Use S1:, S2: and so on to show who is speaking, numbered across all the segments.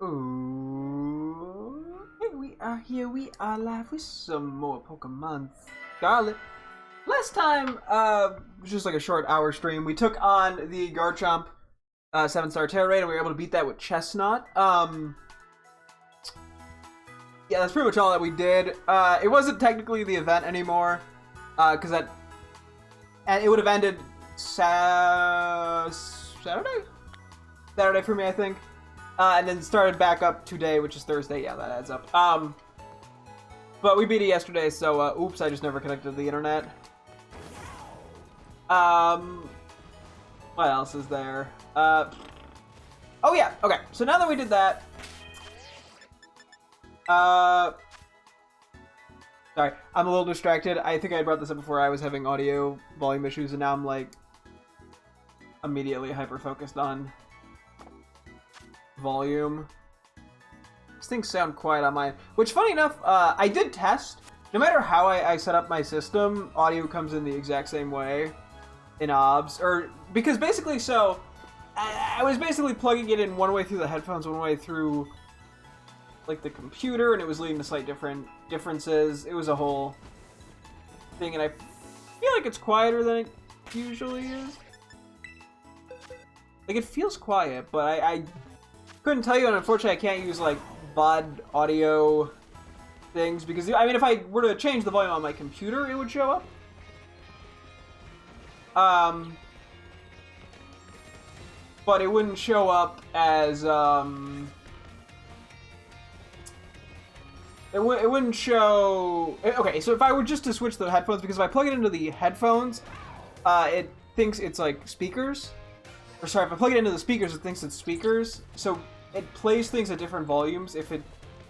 S1: Ooh, here we are live with some more Pokemon Scarlet. Last time, it was just like a short hour stream. We took on the Garchomp 7-star Terra Raid, and we were able to beat that with Chestnut. Yeah, that's pretty much all that we did. It wasn't technically the event anymore, because and it would have ended Saturday for me, I think. And then started back up today, which is Thursday. Yeah, that adds up. But we beat it yesterday, so oops, I just never connected to the internet. What else is there? Oh yeah, okay. So now that we did that, sorry, I'm a little distracted. I think I brought this up before. I was having audio volume issues, and now I'm like immediately hyper focused on volume. These things sound quiet on mine, which, funny enough, I did test. No matter how I set up my system, audio comes in the exact same way in OBS, or because basically, so I was basically plugging it in one way through the headphones, one way through like the computer, and it was leading to slight differences. It was a whole thing, and I feel like it's quieter than it usually is. Like, it feels quiet, but I couldn't tell you, and unfortunately I can't use like VOD audio things, because I mean, if I were to change the volume on my computer, it would show up. But it wouldn't show up as it wouldn't show. Okay, so if I were just to switch the headphones, because if I plug it into the headphones, it thinks it's like speakers. Or sorry, if I plug it into the speakers, it thinks it's speakers. So it plays things at different volumes if it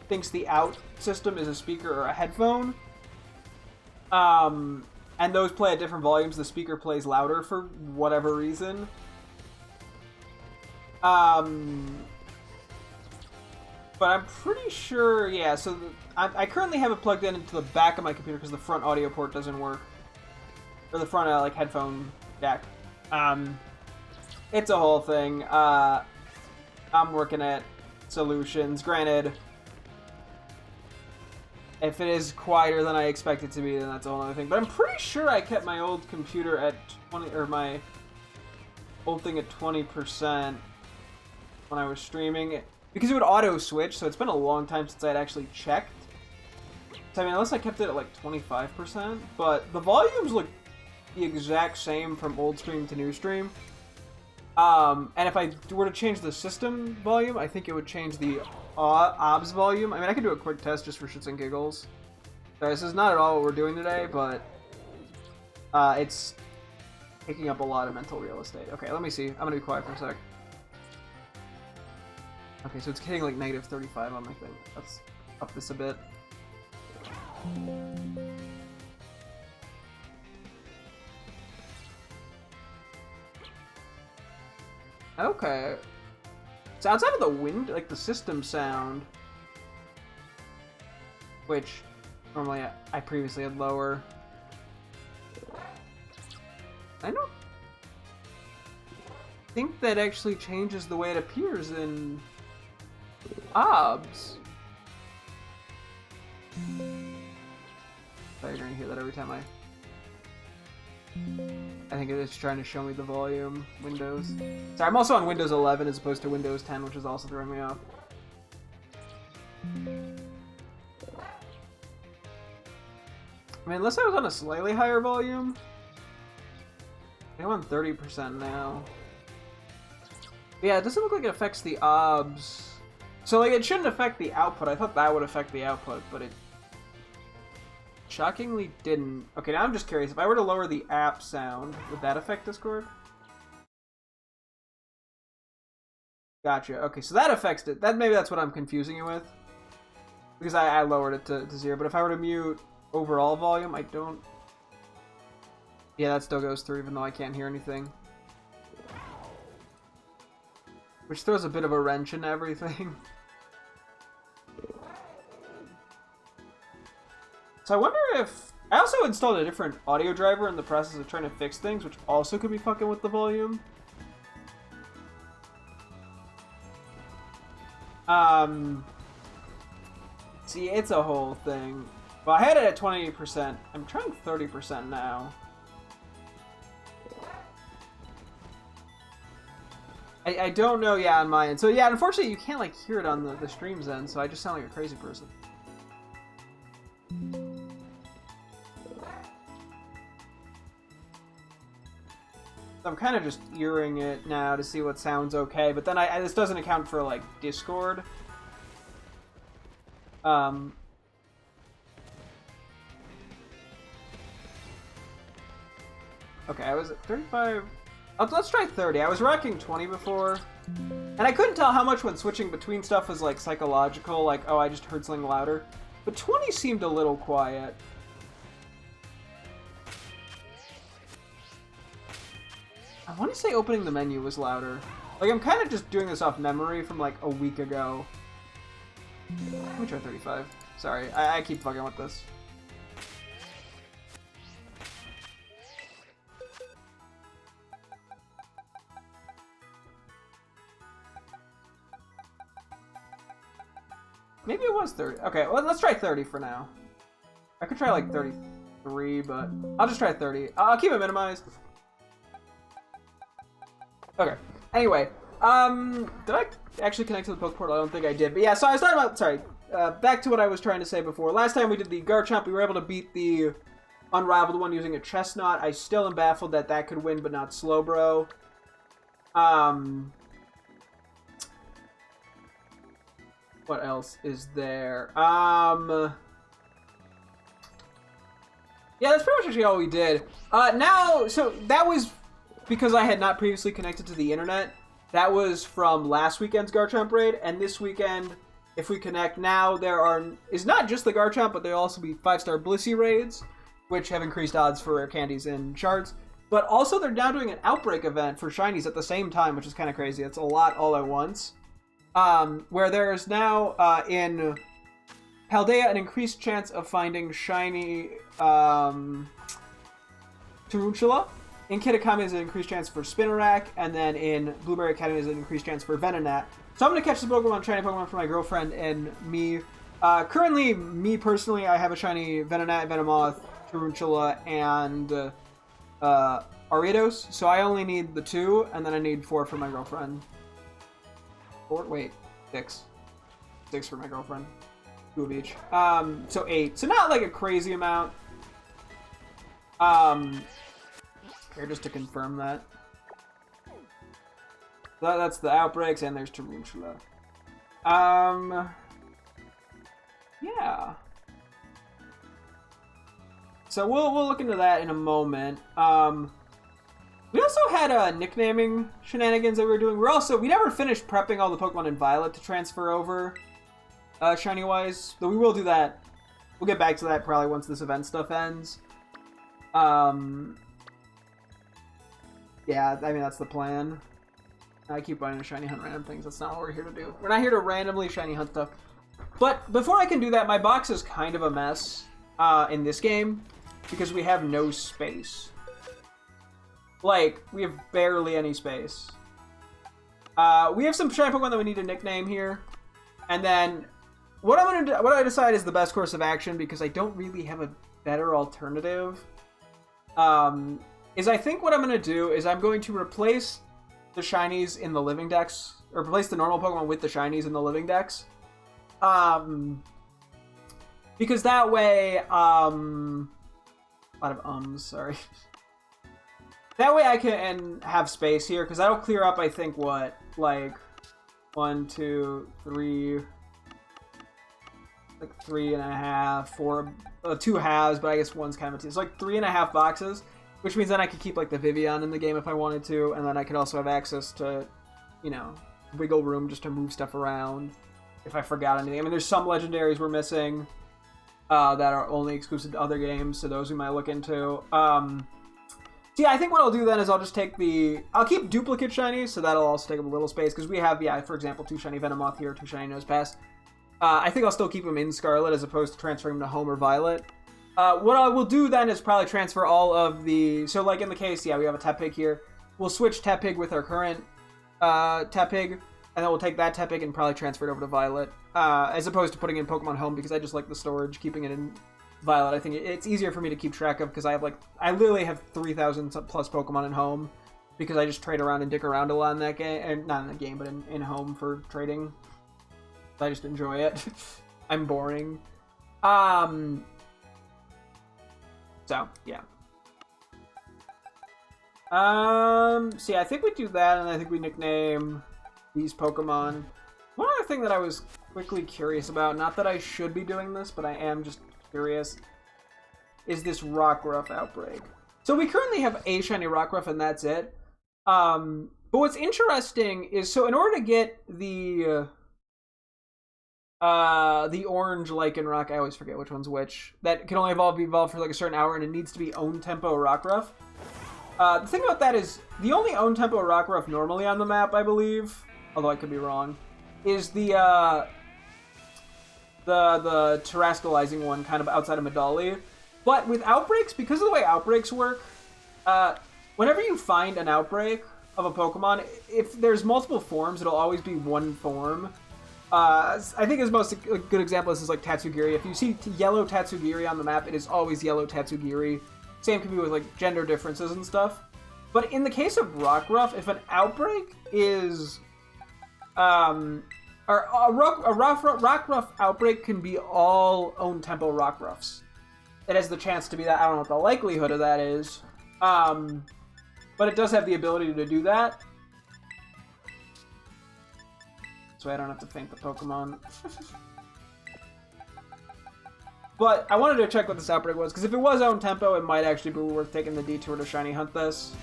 S1: thinks the out system is a speaker or a headphone. And those play at different volumes. The speaker plays louder for whatever reason. But I'm pretty sure, yeah, so I currently have it plugged in into the back of my computer because the front audio port doesn't work. Or the front, like, headphone jack. It's a whole thing. I'm working at solutions. Granted, if it is quieter than I expect it to be, then that's a whole other thing. But I'm pretty sure I kept my old computer at 20, or my old thing at 20% when I was streaming, because it would auto switch. So it's been a long time since I'd actually checked. So I mean, unless I kept it at like 25%, but the volumes look the exact same from old stream to new stream. And if I were to change the system volume, I think it would change the OBS volume. I mean, I could do a quick test just for shits and giggles. Sorry, this is not at all what we're doing today, but it's taking up a lot of mental real estate. Okay, let me see. I'm gonna be quiet for a sec. Okay, so it's hitting like negative 35 on my thing. Let's up this a bit. Okay. So outside of the wind, like the system sound, which normally I previously had lower, I don't think that actually changes the way it appears in OBS. You're gonna hear that every time I think it's trying to show me the volume windows. Sorry, I'm also on Windows 11 as opposed to Windows 10, which is also throwing me off. I mean, unless I was on a slightly higher volume. I'm on 30% now. Yeah, it doesn't look like it affects the OBS. So, like, it shouldn't affect the output. I thought that would affect the output, but it shockingly didn't. Okay, now I'm just curious. If I were to lower the app sound, would that affect Discord? Gotcha. Okay, so that affects it. Maybe that's what I'm confusing it with. Because I lowered it to 0. But if I were to mute overall volume, I don't. Yeah, that still goes through even though I can't hear anything. Which throws a bit of a wrench into everything. So I wonder if... I also installed a different audio driver in the process of trying to fix things, which also could be fucking with the volume. See, it's a whole thing. Well, I had it at 28%. I'm trying 30% now. I don't know, yeah, on my end. So, yeah, unfortunately, you can't, like, hear it on the stream's end, so I just sound like a crazy person. I'm kind of just earing it now to see what sounds okay, but then this doesn't account for, like, Discord. Okay, I was at 35... let's try 30. I was rocking 20 before, and I couldn't tell how much when switching between stuff was, like, psychological, like, oh, I just heard something louder. But 20 seemed a little quiet. I want to say opening the menu was louder. Like, I'm kind of just doing this off memory from, like, a week ago. Let me try 35. Sorry, I keep fucking with this. Maybe it was 30. Okay, well, let's try 30 for now. I could try, like, 33, but I'll just try 30. I'll keep it minimized. Okay. Anyway, did I actually connect to the Poke Portal? I don't think I did. But yeah, so I was talking about, sorry, back to what I was trying to say before. Last time we did the Garchomp, we were able to beat the Unrivaled one using a Chestnut. I still am baffled that that could win, but not Slowbro. What else is there? Yeah, that's pretty much actually all we did. Now, so that was because I had not previously connected to the internet. That was from last weekend's Garchomp raid, and this weekend, if we connect now, is not just the Garchomp, but there'll also be 5-star Blissey raids, which have increased odds for rare candies and shards. But also, they're now doing an Outbreak event for shinies at the same time, which is kind of crazy. It's a lot all at once. Where there's now, in Paldea, an increased chance of finding shiny, Tarantula. In Kitakami is an increased chance for Spinarak, and then in Blueberry Academy is an increased chance for Venonat. So I'm going to catch the Pokemon, shiny Pokemon for my girlfriend and me. Currently, me personally, I have a shiny Venonat, Venomoth, Tarantula, and, Ariados. So I only need the 2, and then I need 4 for my girlfriend. 4? Wait, 6. 6 for my girlfriend. 2 of each. So 8. So not like a crazy amount. Here, just to confirm that. That's the Outbreaks, and there's Tarantula. Yeah. So we'll look into that in a moment. We also had nicknaming shenanigans that we were doing. We never finished prepping all the Pokemon in Violet to transfer over, shiny-wise. Though we will do that. We'll get back to that probably once this event stuff ends. Yeah, I mean, that's the plan. I keep wanting to shiny hunt random things. That's not what we're here to do. We're not here to randomly shiny hunt stuff. But before I can do that, my box is kind of a mess in this game because we have no space. Like, we have barely any space. We have some shiny Pokemon that we need to nickname here. And then what I decide is the best course of action, because I don't really have a better alternative, is I think what I'm going to do is I'm going to replace the shinies in the living decks, or replace the normal Pokemon with the shinies in the living decks. Because that way, a lot of sorry. That way I can have space here, because that'll clear up, I think, what, like, 1, 2, 3, like 3.5, 4, 2 halves, but I guess one's kind of a 2. It's like 3.5 boxes, which means then I could keep, like, the Vivian in the game if I wanted to, and then I could also have access to, you know, wiggle room just to move stuff around if I forgot anything. I mean, there's some legendaries we're missing that are only exclusive to other games, so those we might look into. So yeah, I think what I'll do then is I'll just take I'll keep duplicate shinies, so that'll also take up a little space, because we have, yeah, for example, 2 shiny Venomoth here, 2 shiny Nosepass. I think I'll still keep them in Scarlet as opposed to transferring them to Home or Violet. What I will do then is probably transfer all of so like in the case, yeah, we have a Tepig here. We'll switch Tepig with our current Tepig, And then we'll take that Tepig and probably transfer it over to Violet. As opposed to putting in Pokemon Home, because I just like the storage, keeping it in Violet. I think it's easier for me to keep track of, because I literally have 3,000 plus Pokemon in Home, because I just trade around and dick around a lot in that game. And not in the game, but in Home for trading. I just enjoy it. I'm boring. So, yeah. So yeah, I think we do that, and I think we nickname these Pokemon. One other thing that I was quickly curious about, not that I should be doing this, but I am just curious, is this Rockruff outbreak. So we currently have a shiny Rockruff, and that's it. But what's interesting is, so in order to get the orange Lycanroc, I always forget which one's which, that can only be evolved for like a certain hour, and it needs to be own tempo Rockruff. The thing about that is, the only own tempo Rockruff normally on the map, I believe, although I could be wrong, is the terrestrializing one kind of outside of Medali. But with outbreaks, because of the way outbreaks work, whenever you find an outbreak of a Pokemon, if there's multiple forms, it'll always be one form. I think as most a good example is like Tatsugiri. If you see yellow Tatsugiri on the map, it is always yellow Tatsugiri. Same can be with like gender differences and stuff. But in the case of Rockruff, if an outbreak is or a Rockruff outbreak can be all own tempo Rockruffs. It has the chance to be that. I don't know what the likelihood of that is. But it does have the ability to do that. So I don't have to faint the Pokemon. But I wanted to check what this outbreak was, because if it was own tempo, it might actually be worth taking the detour to shiny hunt this.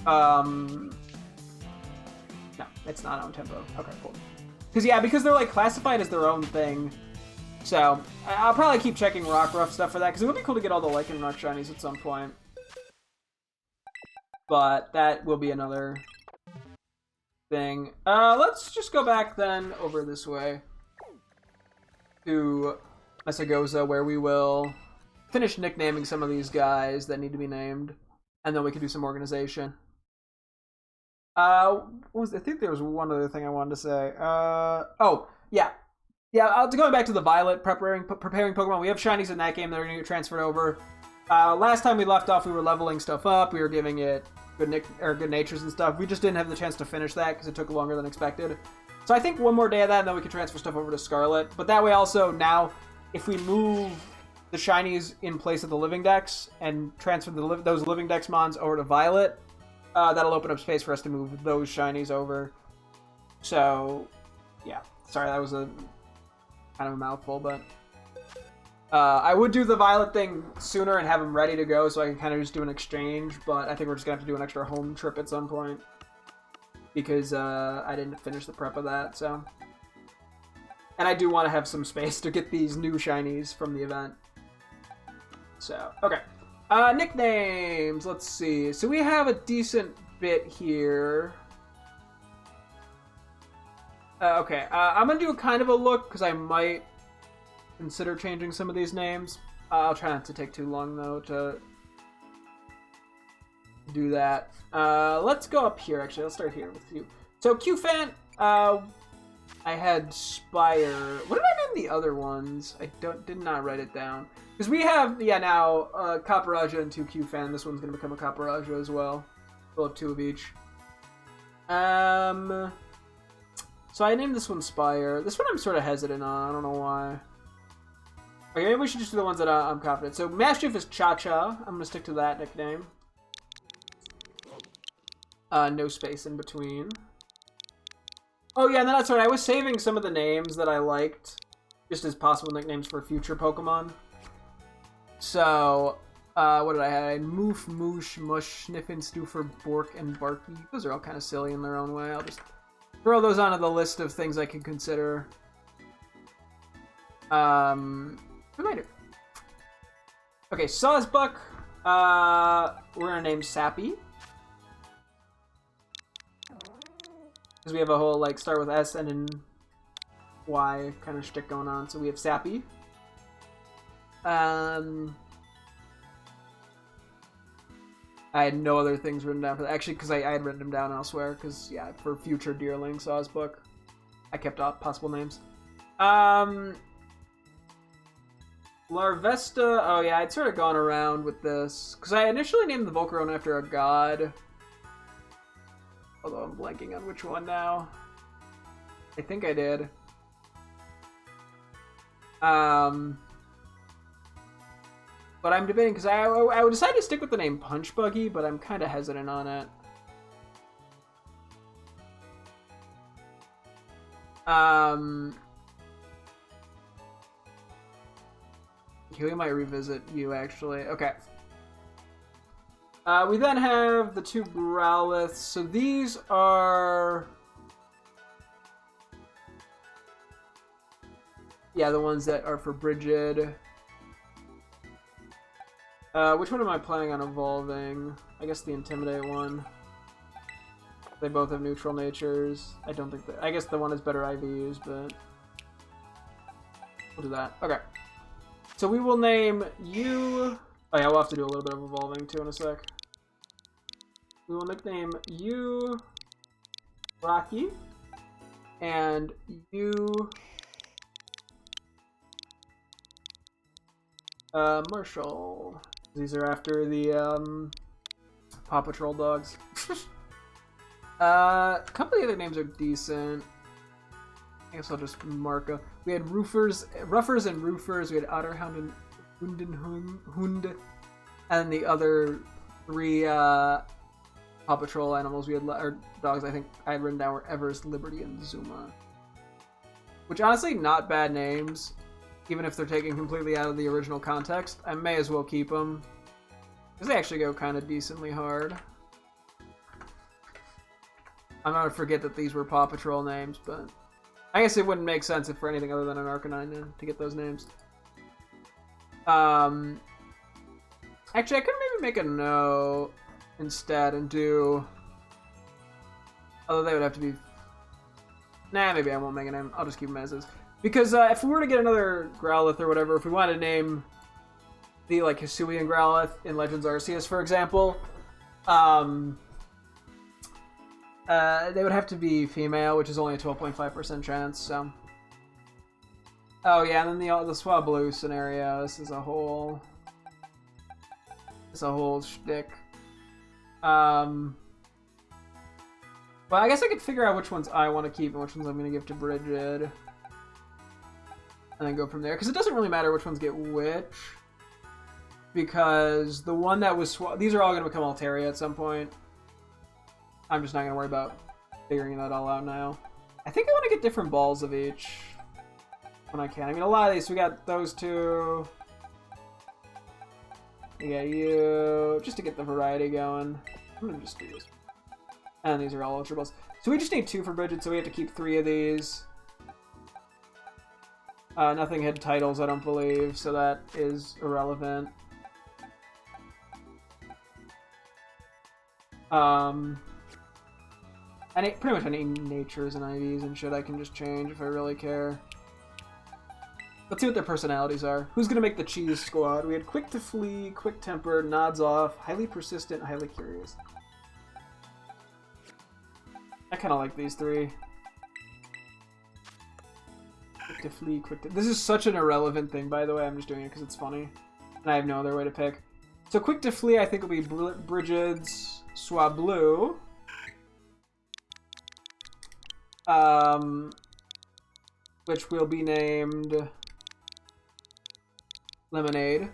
S1: No, it's not own tempo. Okay, cool. Because they're like classified as their own thing. So I'll probably keep checking Rockruff stuff for that, because it would be cool to get all the Lycanroc shinies at some point. But that will be another thing. Let's just go back then over this way to Mesagoza, where we will finish nicknaming some of these guys that need to be named, and then we can do some organization. I think there was one other thing I wanted to say. Oh, yeah. Yeah, going back to the Violet preparing Pokemon. We have shinies in that game that are going to get transferred over. Last time we left off, we were leveling stuff up. We were giving it good natures and stuff. We just didn't have the chance to finish that because it took longer than expected. So I think one more day of that, and then we can transfer stuff over to Scarlet. But that way also, now, if we move the shinies in place of the Living Dex and transfer those Living Dex mons over to Violet, that'll open up space for us to move those shinies over. So, yeah. Sorry, that was a kind of a mouthful, but I would do the Violet thing sooner and have them ready to go so I can kind of just do an exchange, but I think we're just going to have to do an extra home trip at some point because I didn't finish the prep of that, so. And I do want to have some space to get these new shinies from the event. So, okay. Nicknames, let's see. So we have a decent bit here. Okay, I'm going to do kind of a look because I might consider changing some of these names. I'll try not to take too long, though, to do that. Let's go up here, actually. I'll start here with you. So, Q-Fan, I had Spire. What did I name the other ones? I did not write it down. Because we have, now, Caparaja and 2 Q-Fan. This one's going to become a Caparaja as well. We'll have 2 of each. So I named this one Spire. This one I'm sort of hesitant on. I don't know why. Okay, maybe we should just do the ones that I'm confident. So Maschiff is Cha-Cha. I'm going to stick to that nickname. No space in between. Oh yeah, and that's right. I was saving some of the names that I liked just as possible nicknames for future Pokemon. So, what did I have? I had Moof, Moosh, Mush, Sniffin, Stoofer, Bork, and Barky. Those are all kind of silly in their own way. I'll just throw those onto the list of things I can consider. What did I do? Okay, Sawsbuck. We're gonna name Sappy. Because we have a whole, like, start with S and then Y kind of shtick going on. So we have Sappy. I had no other things written down for that. Actually, because I had written them down elsewhere. Because, yeah, for future Deerling Saws book, I kept up possible names. Larvesta. Oh, yeah, I'd sort of gone around with this. Because I initially named the Volcarona after a god. Although I'm blanking on which one now. I think I did. But I'm debating, because I would decide to stick with the name Punch Buggy, but I'm kind of hesitant on it. We might revisit you, actually. Okay. We then have the two Growliths. So these are... yeah, the ones that are for Brigid. Which one am I planning on evolving? I guess the Intimidate one. They both have neutral natures. I don't think that... I guess the one is better IVUs, but... we'll do that. Okay. So we will name you... oh yeah, we'll have to do a little bit of evolving too in a sec. We will nickname you Rocky. And you... Marshall. These are after the Paw Patrol dogs. A couple of the other names are decent. I guess I'll just mark up. We had Ruffers and Roofers. We had Otterhound and Hund. And the other three Paw Patrol animals we had, or dogs, I think I had written down were Everest, Liberty, and Zuma. Which honestly, not bad names. Even if they're taken completely out of the original context, I may as well keep them. Because they actually go kind of decently hard. I'm not going to forget that these were Paw Patrol names, but... I guess it wouldn't make sense if for anything other than an Arcanine to get those names. Actually, I could maybe make a note instead and do... although they would have to be... nah, maybe I won't make a name. I'll just keep them as is. Because if we were to get another Growlithe or whatever, if we wanted to name the like Hisuian Growlithe in Legends Arceus, for example, they would have to be female, which is only a 12.5% chance. So, oh yeah, and then the Swablu scenario. This is a whole shtick. But I guess I could figure out which ones I want to keep and which ones I'm going to give to Brigid. And then go from there. Because it doesn't really matter which ones get which. Because the one that was... these are all going to become Altaria at some point. I'm just not going to worry about figuring that all out now. I think I want to get different balls of each. When I can. I mean, a lot of these. We got those two. We got you. Just to get the variety going. I'm going to just do this. And these are all Ultra Balls. So we just need 2 for Brigid, so we have to keep 3 of these. Nothing had titles, I don't believe, so that is irrelevant. Pretty much any natures and IVs and shit I can just change if I really care. Let's see what their personalities are. Who's gonna make the cheese squad? We had quick to flee, quick tempered, nods off, highly persistent, highly curious. I kind of like these 3. Quick to flee, quick to... this is such an irrelevant thing, by the way. I'm just doing it because it's funny. And I have no other way to pick. So quick to flee, I think, will be Brigid's Swablu. Which will be named Lemonade.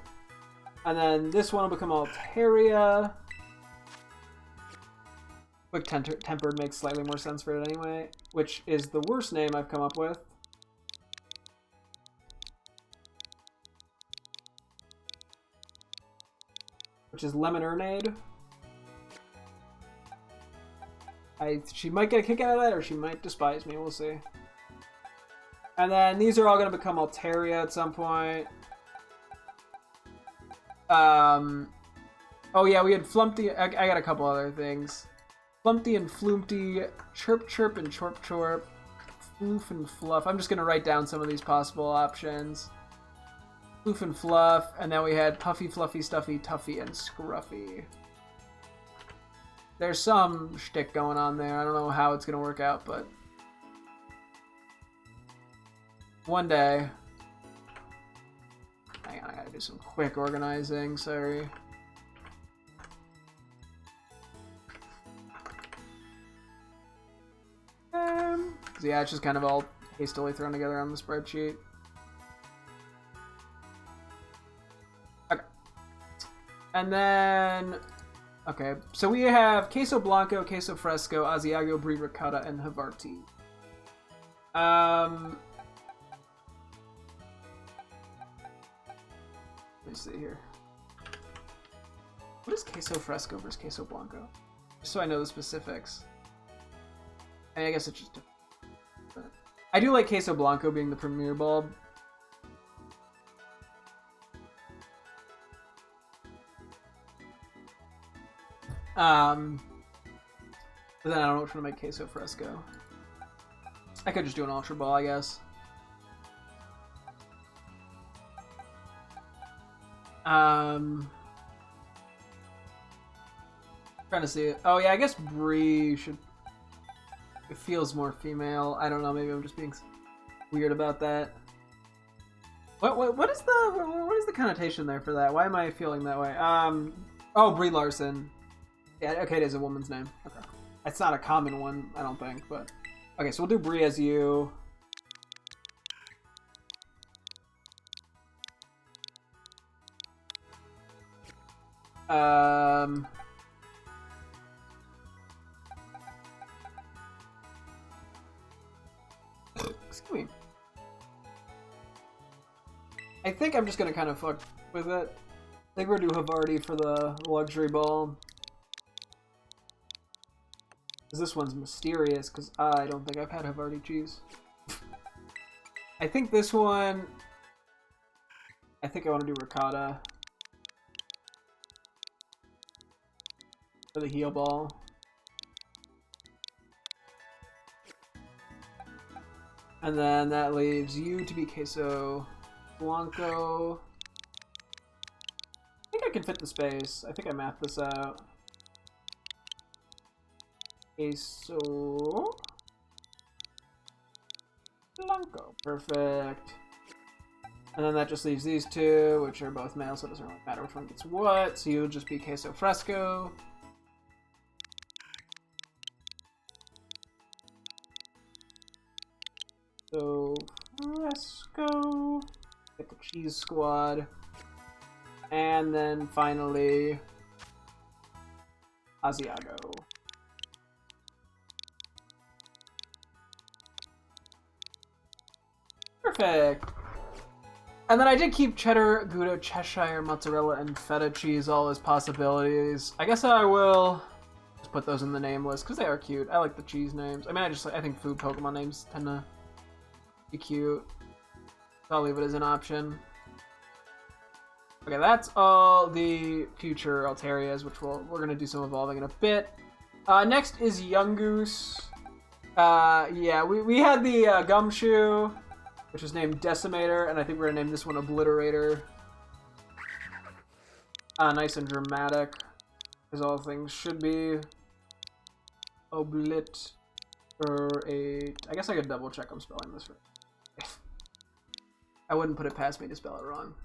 S1: And then this one will become Altaria. Quick Tempered makes slightly more sense for it anyway. Which is the worst name I've come up with. Which is Lemonade. She might get a kick out of that, or she might despise me. We'll see. And then these are all going to become Altaria at some point. Oh yeah, we had Flumpty. I got a couple other things. Flumpty and Flumpty, Chirp Chirp and Chorp Chorp, Floof and Fluff. I'm just going to write down some of these possible options. Floof and Fluff, and then we had Puffy, Fluffy, Stuffy, Tuffy, and Scruffy. There's some shtick going on there. I don't know how it's gonna work out, but one day. Hang on, I gotta do some quick organizing. Sorry. Yeah, it's just kind of all hastily thrown together on the spreadsheet. Okay. And then, okay, so we have Queso Blanco, Queso Fresco, Asiago, Brie Ricotta, and Havarti. Let me see here. What is Queso Fresco versus Queso Blanco? Just so I know the specifics. I guess it's just different. I do like Queso Blanco being the premier bulb. But then I don't know which one to make Queso Fresco. I could just do an Ultra Ball, I guess. Trying to see it. Oh yeah, I guess Brie should. It feels more female. I don't know. Maybe I'm just being weird about that. What is the connotation there for that? Why am I feeling that way? Oh, Brie Larson. Yeah, okay, it is a woman's name. Okay, it's not a common one, I don't think. But okay, so we'll do Brie as you. Excuse me. I think I'm just gonna kind of fuck with it. I think we're gonna do Havarti for the luxury ball. Because this one's mysterious, because I don't think I've had Havarti cheese. I think this one... I think I want to do ricotta. For the heel ball. And then that leaves you to be Queso Blanco. I think I can fit the space. I think I mathed this out. Queso Blanco. Perfect. And then that just leaves these two, which are both male, so it doesn't really matter which one gets what. So you'll just be Queso Fresco. So Fresco, get the cheese squad, and then finally Asiago. Perfect. And then I did keep cheddar, Gouda, Cheshire, mozzarella, and feta cheese all as possibilities. I guess I will just put those in the name list because they are cute. I like the cheese names. I mean, I think food Pokemon names tend to be cute. So I'll leave it as an option. Okay, that's all the future Altarias, which we're gonna do some evolving in a bit. Next is Yungoos. Yeah, we had the Gumshoe, which is named Decimator, and I think we're gonna name this one Obliterator. Nice and dramatic, as all things should be. Oblit. I guess I could double check I'm spelling this right. I wouldn't put it past me to spell it wrong.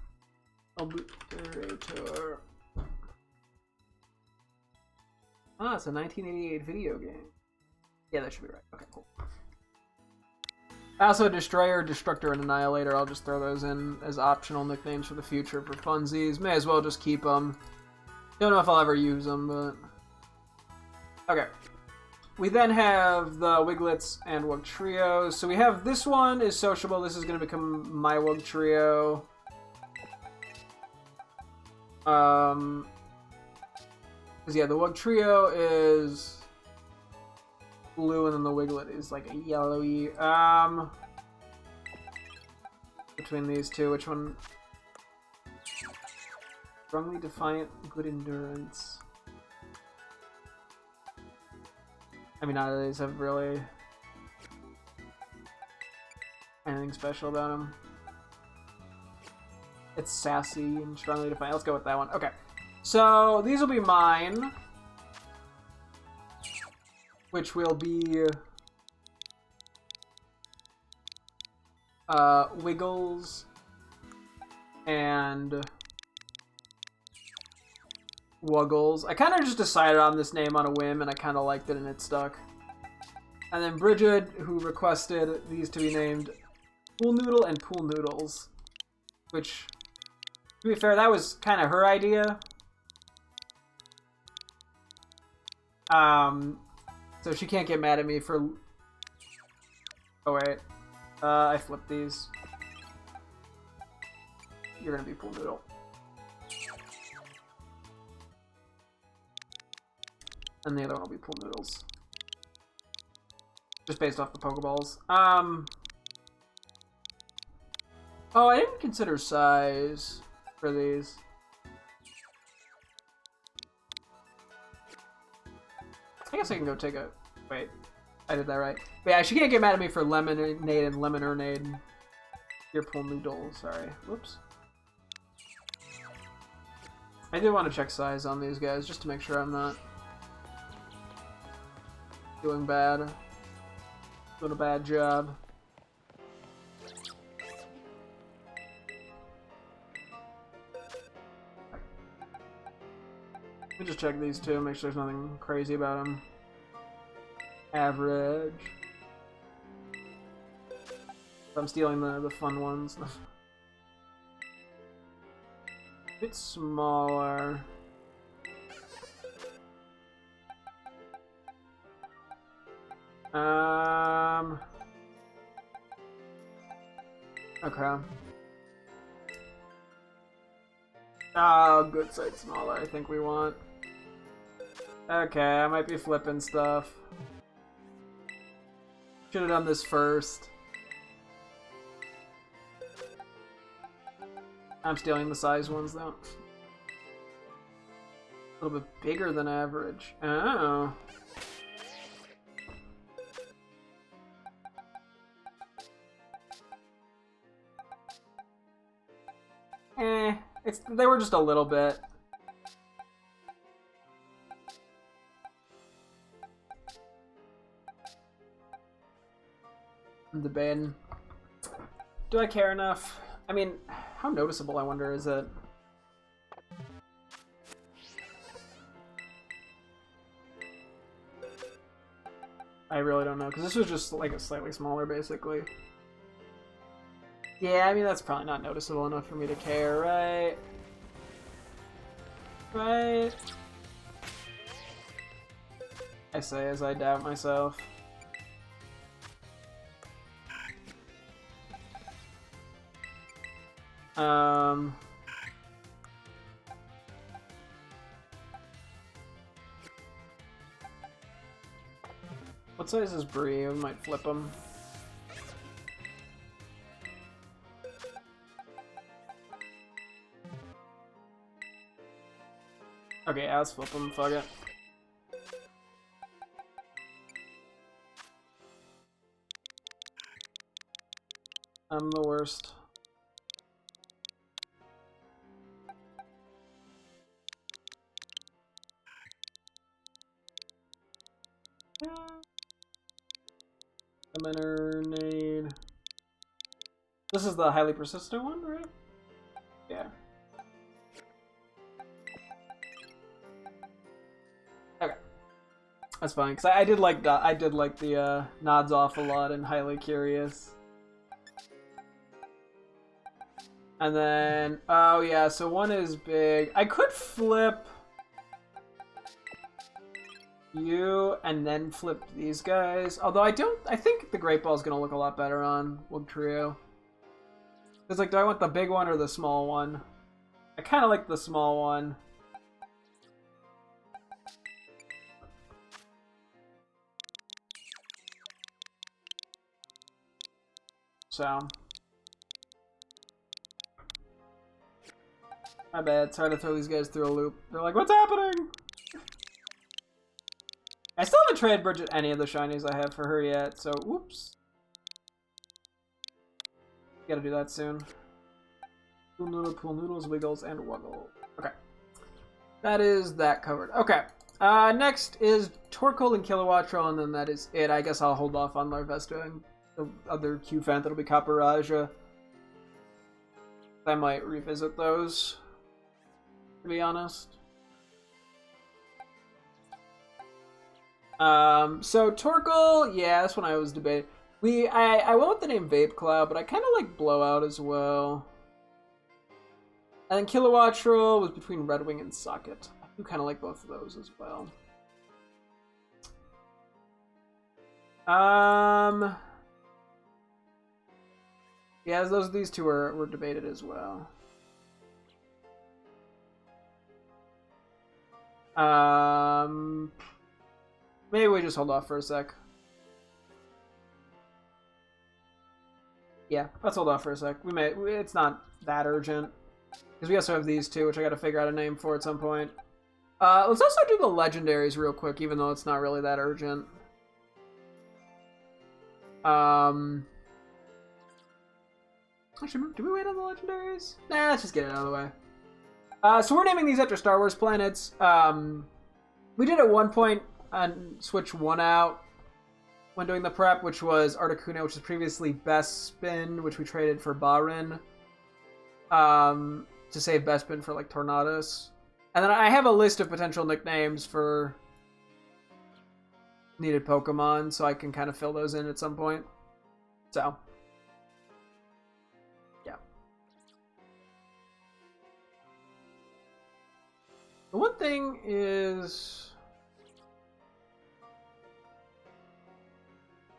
S1: Obliterator. Ah, it's a 1988 video game. Yeah, that should be right. Okay, cool. Also, Destroyer, Destructor, and Annihilator. I'll just throw those in as optional nicknames for the future for funsies. May as well just keep them. Don't know if I'll ever use them, but... Okay. We then have the Wiglets and Wug Trios. So we have this one is sociable. This is going to become my Wug Trio. Because yeah, the Wug Trio is blue, and then the Wiglet is like a yellowy. Between these two, which one? Strongly Defiant, Good Endurance. I mean, none of these have really anything special about them. It's sassy and strongly defiant. Let's go with that one. Okay. So, these will be mine. which will be Wiggles and Wuggles. I kind of just decided on this name on a whim, and I kind of liked it, and it stuck. And then Bridget, who requested these to be named Pool Noodle and Pool Noodles, which, to be fair, that was kind of her idea. So she can't get mad at me for... Oh, wait. I flipped these. You're gonna be Pool Noodle. And the other one will be Pool Noodles. Just based off the Pokeballs. Oh, I didn't consider size for these. I guess I can go take a... Wait, I did that right. But yeah, she can't get mad at me for Lemonade and Lemonade. Your Pool Noodle, sorry. Whoops. I did want to check size on these guys, just to make sure I'm not doing bad. Doing a bad job. Let me just check these two, make sure there's nothing crazy about them. Average. I'm stealing the fun ones. A bit smaller. Okay. Oh, good side smaller, I think we want. Okay, I might be flipping stuff. Should have done this first. I'm stealing the size ones though. A little bit bigger than average. Oh. They were just a little bit. I'm debating. Do I care enough? I mean, how noticeable, I wonder, is it? I really don't know, because this was just like a slightly smaller, basically. Yeah, I mean, that's probably not noticeable enough for me to care, right? Right? I say as I doubt myself. What size is Bree? We might flip him. Okay, yeah, let's flip him, fuck it. I'm the worst. Lemonade. This is the highly persistent one, right? Yeah. Okay, that's fine. Cause I did like the nods off a lot and highly curious. And then oh yeah, so one is big. I could flip you and then flip these guys. Although I think the Great Ball is gonna look a lot better on Wood Trio. It's like, do I want the big one or the small one? I kind of like the small one. So. My bad, sorry to throw these guys through a loop. They're like, what's happening? I still haven't traded Bridget any of the shinies I have for her yet, so whoops. Gotta do that soon. Pool Noodles, Wiggles, and Wuggle. Okay. That is that covered. Okay. Next is Torkoal and Kilowattrel, and then that is it. I guess I'll hold off on Larvesta and the other Q-Fant that'll be Copperajah. I might revisit those, to be honest. So Torkoal, yeah, that's when I was debating. I went with the name Vape Cloud, but I kind of like Blowout as well. And then Kilowattrel was between Redwing and Socket. I do kind of like both of those as well. Yeah, these two were debated as well. Maybe we just hold off for a sec. Yeah, let's hold off for a sec. It's not that urgent. Because we also have these two, which I gotta figure out a name for at some point. Let's also do the legendaries real quick, even though it's not really that urgent. Actually, do we wait on the legendaries? Nah, let's just get it out of the way. So we're naming these after Star Wars planets. We did at one point switch one out when doing the prep, which was Articuno, which was previously Bespin, which we traded for Barin. To save Bespin for like Tornadus. And then I have a list of potential nicknames for needed Pokemon, so I can kind of fill those in at some point. So, yeah. The one thing is,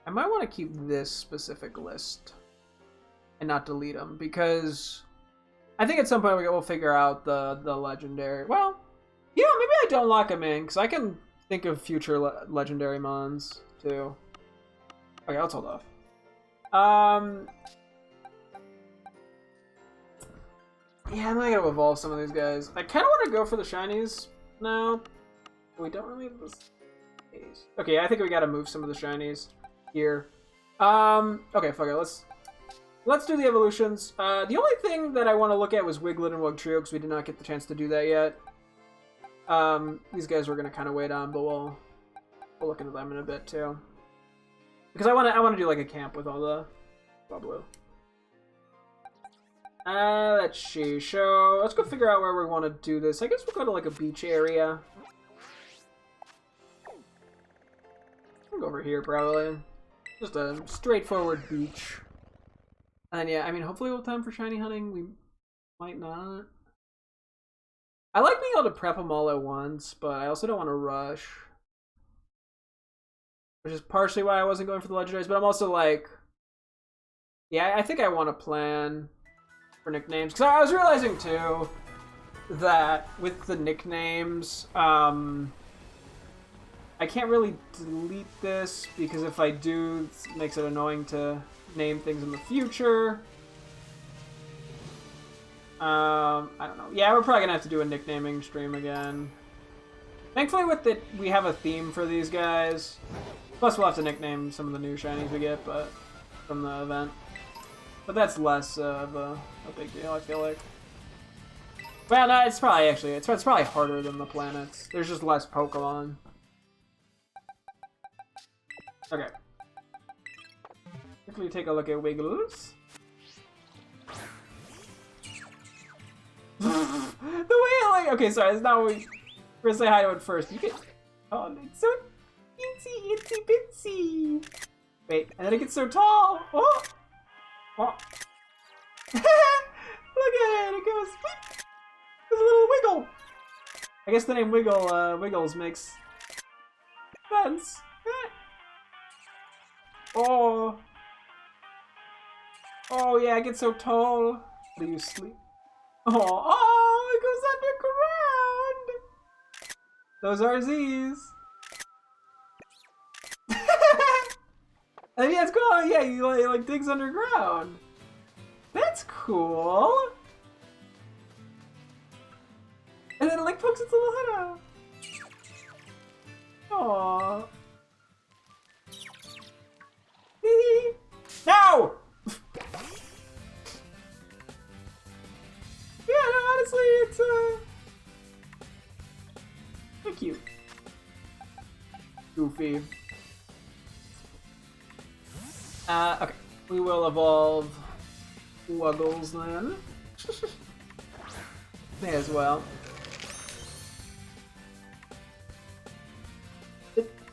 S1: I might want to keep this specific list and not delete them, because I think at some point we'll figure out the legendary. Well, yeah, maybe I don't lock them in, because I can think of future legendary mons too. Okay, let's hold off. Yeah, I'm not gonna evolve some of these guys. I kind of want to go for the shinies now. We don't really have this space. Okay, I think we gotta move some of the shinies here. Okay, fuck it. Let's do the evolutions. The only thing that I want to look at was Wiglet and Wugtrio, because we did not get the chance to do that yet. These guys we're gonna kind of wait on, but we'll look into them in a bit too. Because I want to do like a camp with all the blue. Let's see. So let's go figure out where we want to do this. I guess we'll go to like a beach area. I'll go over here probably. Just a straightforward beach. And yeah, I mean, hopefully we'll have time for shiny hunting. We might not. I like being able to prep them all at once, but I also don't want to rush. Which is partially why I wasn't going for the legendaries, but I'm also like, yeah, I think I want to plan for nicknames. Because I was realizing too that with the nicknames, I can't really delete this, because if I do, it makes it annoying to name things in the future. I don't know. Yeah, we're probably gonna have to do a nicknaming stream again. Thankfully, with it, we have a theme for these guys. Plus, we'll have to nickname some of the new shinies we get, but from the event. But that's less of a big deal, I feel like. Well, no, it's probably harder than the planets. There's just less Pokemon. Okay. Quickly take a look at Wiggles. The way okay, sorry, it's not what we're gonna say hi to it first. You get, oh, it's so itsy bitsy. Wait, and then it gets so tall. Oh, oh. Look at it. It goes. There's a little wiggle. I guess the name Wiggles makes sense. Oh. Oh yeah, it gets so tall. Do you sleep? Oh, it goes underground. Those are Z's. And yeah, it's cool. Yeah, he like digs underground. That's cool. And then it like pokes its little head out. Aww. No! Yeah, no, honestly, it's so cute. Goofy. Okay. We will evolve Wuggles then. May as well.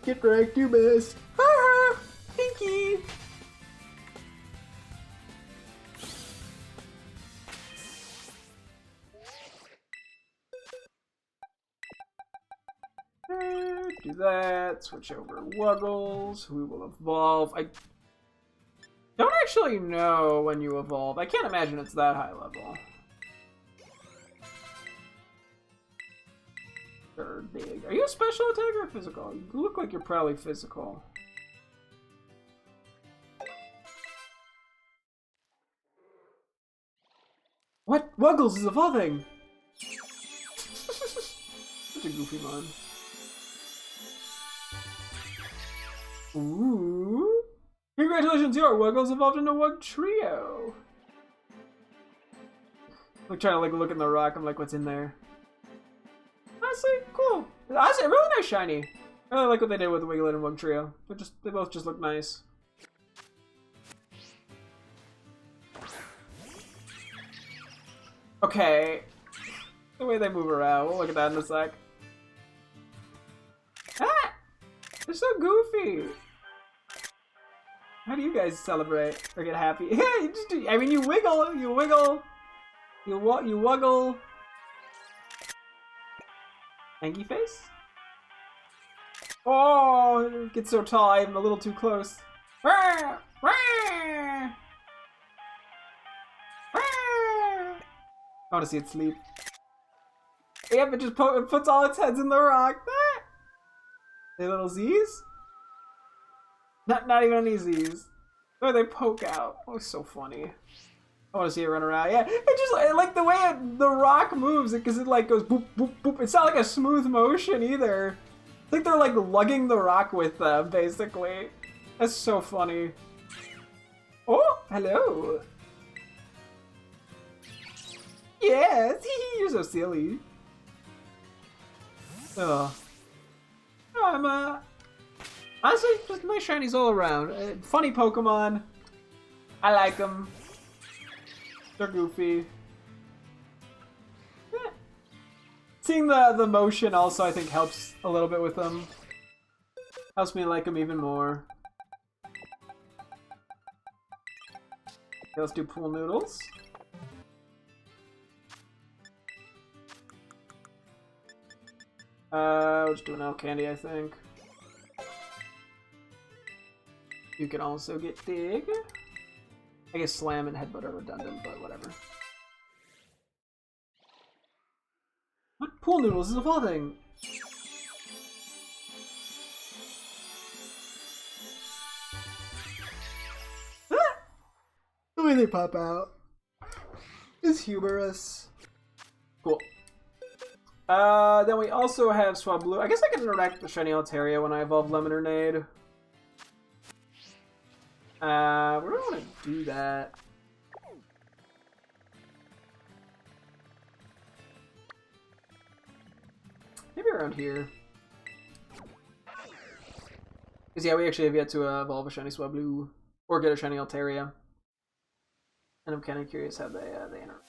S1: Get right to best. Ha! Pinky! Do that. Switch over Wuggles. We will evolve. I don't actually know when you evolve. I can't imagine it's that high level. Or big. Are you a special attacker or physical? You look like you're probably physical. What? Wuggles is evolving! Such a goofy mon. Ooh. Congratulations, your Wuggles evolved into Wug Trio. I'm trying to like look in the rock. I'm like, what's in there? Honestly, cool. Honestly, really nice shiny. I really like what they did with the Wiglet and Wug Trio. They both just look nice. Okay. The way they move around. We'll look at that in a sec. Ah! They're so goofy. How do you guys celebrate or get happy? Yeah, you just do. I mean, you wiggle, you wiggle, you wuggle. Angie face? Oh, it gets so tall, I'm a little too close. I want to see it sleep. Yep, it just it puts all its heads in the rock. They little Z's? Not even any Z's. Oh, they poke out. Oh, it's so funny. I want to see it run around. Yeah, it just like the way the rock moves, because it like goes boop boop boop. It's not like a smooth motion either. I think they're like lugging the rock with them, basically. That's so funny. Oh, hello. Yes, you're so silly. Oh, I'm honestly just nice shinies all around. Funny Pokemon. I like them. They're goofy. Eh. Seeing the motion also, I think, helps a little bit with them. Helps me like them even more. Okay, let's do pool noodles. We're just doing elk candy, I think. You can also get dig. I guess slam and headbutt are redundant, but whatever. What? Pool noodles is evolving! Ah! The way they pop out is humorous. Cool. Then we also have Swablu. I guess I can interact with the Shiny Altaria when I evolve Lemonade. Where do I want to do that? Maybe around here. Because yeah, we actually have yet to evolve a Shiny Swablu or get a Shiny Altaria. And I'm kind of curious how they interact.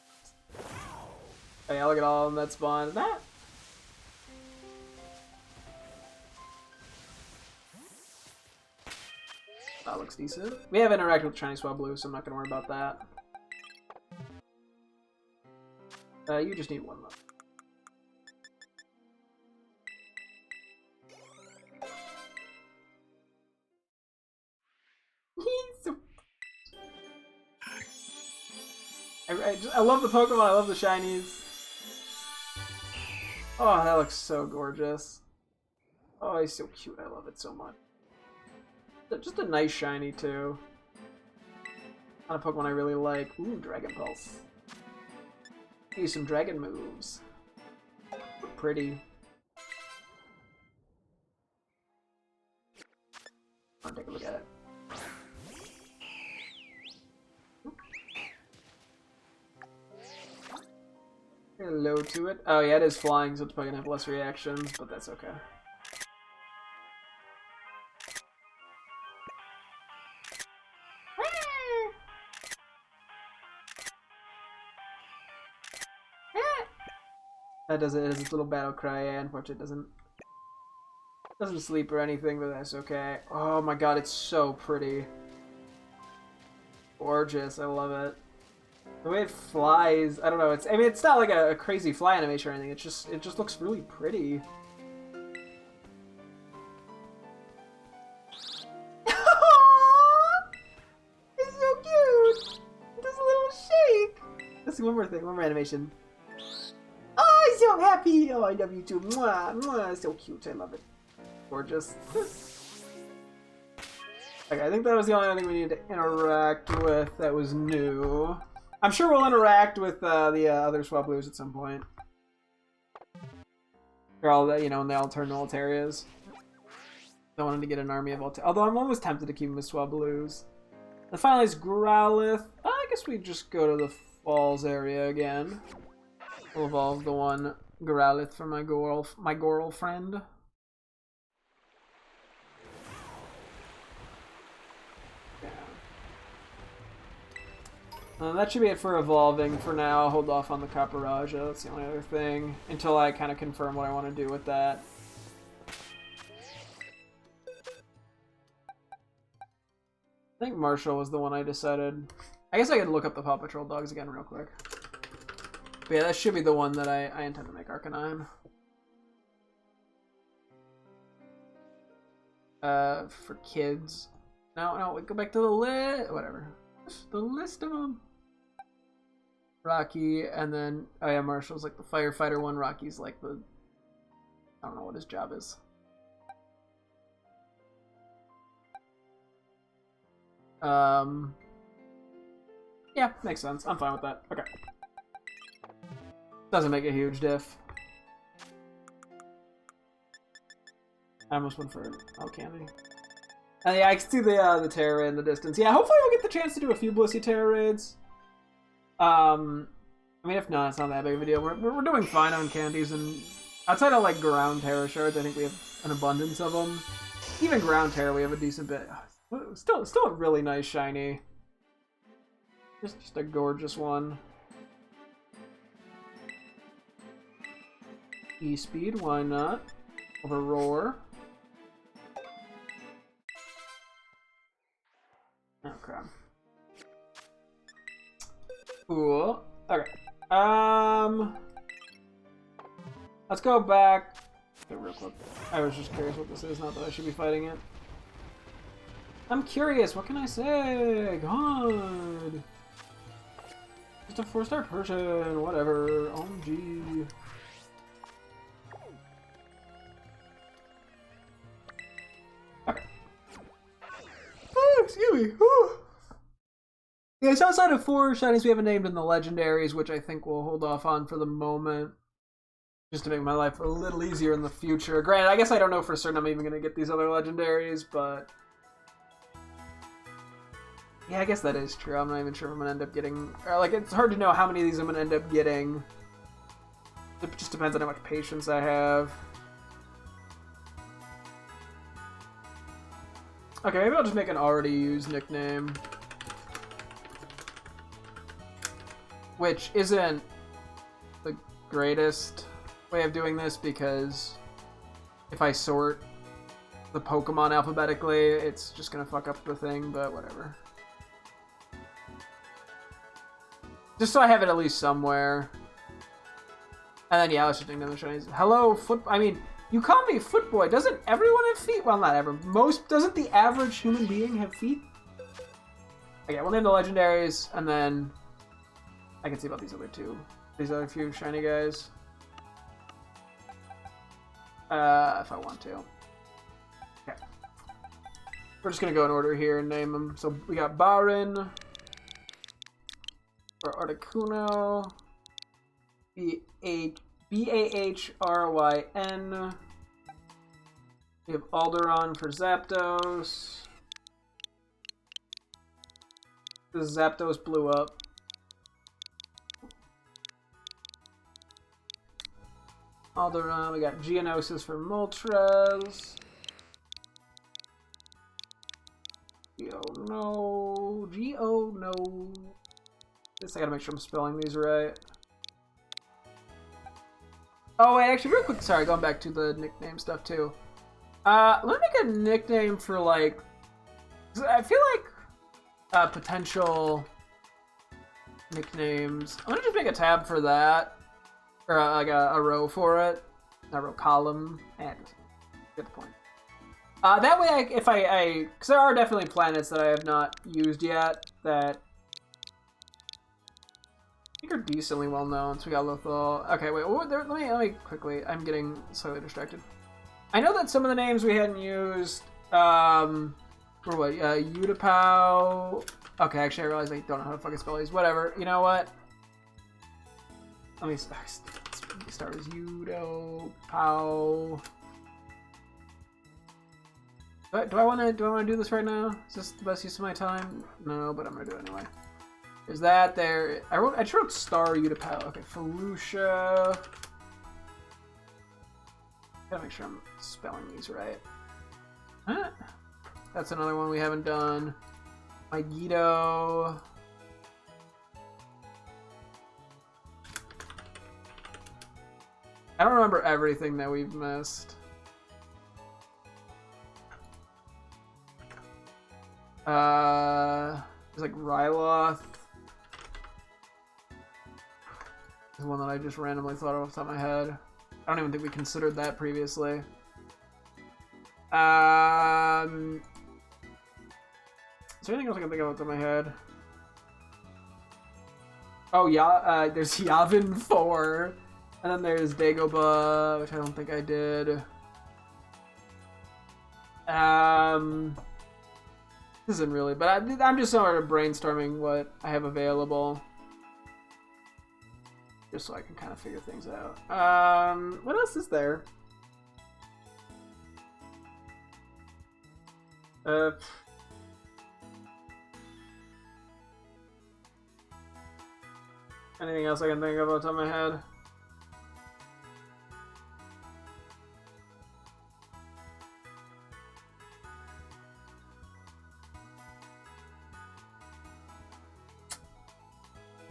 S1: Oh yeah, look at all of them that spawn. That. That looks decent. We have interacted with Shiny Swablu, so I'm not going to worry about that. You just need one left. I love the Pokemon, I love the shinies. Oh, that looks so gorgeous. Oh, he's so cute, I love it so much. Just a nice shiny, too. Not a Pokemon I really like. Ooh, Dragon Pulse. Use some dragon moves. Pretty. I'll take a look at it. Hello to it. Oh yeah, it is flying, so it's probably gonna have less reactions, but that's okay. That does it. It has its little battle cry. Yeah, unfortunately, it doesn't sleep or anything, but that's okay. Oh my god, it's so pretty. Gorgeous. I love it. The way it flies, I don't know. I mean, it's not like a crazy fly animation or anything. It just looks really pretty. It's so cute. It does a little shake. Let's see one more thing. One more animation. Oh, he's so happy. Oh, I love you too. Mwah, mwah. So cute. I love it. Gorgeous. Okay, I think that was the only thing we needed to interact with that was new. I'm sure we'll interact with the other Swablues at some point. They're all, you know, when they all turn to Altarias. I wanted to get an army of Altarias. Although I'm almost tempted to keep them as Swablues. And finally is Growlithe. I guess we just go to the Falls area again. We'll evolve the one Growlithe for my girlfriend. That should be it for evolving for now. I'll hold off on the Caparaja. That's the only other thing. Until I kind of confirm what I want to do with that. I think Marshall was the one I decided. I guess I could look up the Paw Patrol dogs again real quick. But yeah, that should be the one that I intend to make Arcanine. For kids. No, we go back to the list. Whatever. The list of them. Rocky, and then, oh yeah, Marshall's like the firefighter one. Rocky's like the, I don't know what his job is. Yeah, makes sense. I'm fine with that. Okay. Doesn't make a huge diff. I almost went for Candy. And yeah, I can see the Terra in the distance. Yeah, hopefully we'll get the chance to do a few Blissey Terra raids. I mean, if not, it's not that big of a deal. We're doing fine on candies, and outside of like ground Terra shards, I think we have an abundance of them. Even ground Terra, we have a decent bit. Still a really nice shiny. Just a gorgeous one. E-Speed, why not? Over Roar. Oh crap. Cool. Okay. Let's go back. Okay, real quick. I was just curious what this is, not that I should be fighting it. I'm curious, what can I say? God. Just a 4-star person, whatever. OMG. Okay. Oh, excuse me. Whew. Yeah, it's outside of 4 shinies we haven't named in the legendaries, which I think we'll hold off on for the moment. Just to make my life a little easier in the future. Granted, I guess I don't know for certain I'm even going to get these other legendaries, but... yeah, I guess that is true. I'm not even sure if I'm going to end up getting... or, like, it's hard to know how many of these I'm going to end up getting. It just depends on how much patience I have. Okay, maybe I'll just make an already used nickname. Which isn't the greatest way of doing this, because if I sort the Pokemon alphabetically, it's just gonna fuck up the thing, but whatever. Just so I have it at least somewhere. And then yeah, let's just nickname the shinies. Hello, I mean, you call me Footboy. Doesn't everyone have feet? Well, not everyone. Doesn't the average human being have feet? Okay, we'll name the legendaries, and then I can see about these other few shiny guys. If I want to. Okay. We're just gonna go in order here and name them. So we got Barin, or Articuno, B-A-H-R-Y-N. We have Alderon for Zapdos. Because Zapdos blew up. Alderon, we got Geonosis for Moltres. Geo no. Guess I gotta make sure I'm spelling these right. Oh wait, actually, real quick. Sorry, going back to the nickname stuff too. Let me make a nickname for like. I feel like potential nicknames. I'm gonna just make a tab for that, or like a row for it, a row column, and get the point. That way, if I, because there are definitely planets that I have not used yet that I think are decently well known. So we got Lothal. Okay, wait. Let me quickly. I'm getting slightly distracted. I know that some of the names we hadn't used. Were what? Utapau. Okay, actually, I realize I don't know how to fucking spell these. Whatever. You know what? Let me start with Utapau. Do I want to do this right now? Is this the best use of my time? No, but I'm gonna do it anyway. Is that there? I just wrote Star Utapau. Okay, Felucia. Gotta make sure I'm spelling these right. Huh? That's another one we haven't done. Megiddo. I don't remember everything that we've missed. There's like Ryloth. Is one that I just randomly thought of off the top of my head. I don't even think we considered that previously. Is there anything else I can think of off the top of my head? Oh yeah, there's Yavin 4. And then there's Dagobah, which I don't think I did. This isn't really, but I'm just sort of brainstorming what I have available. Just so I can kind of figure things out. What else is there? Anything else I can think of off the top of my head?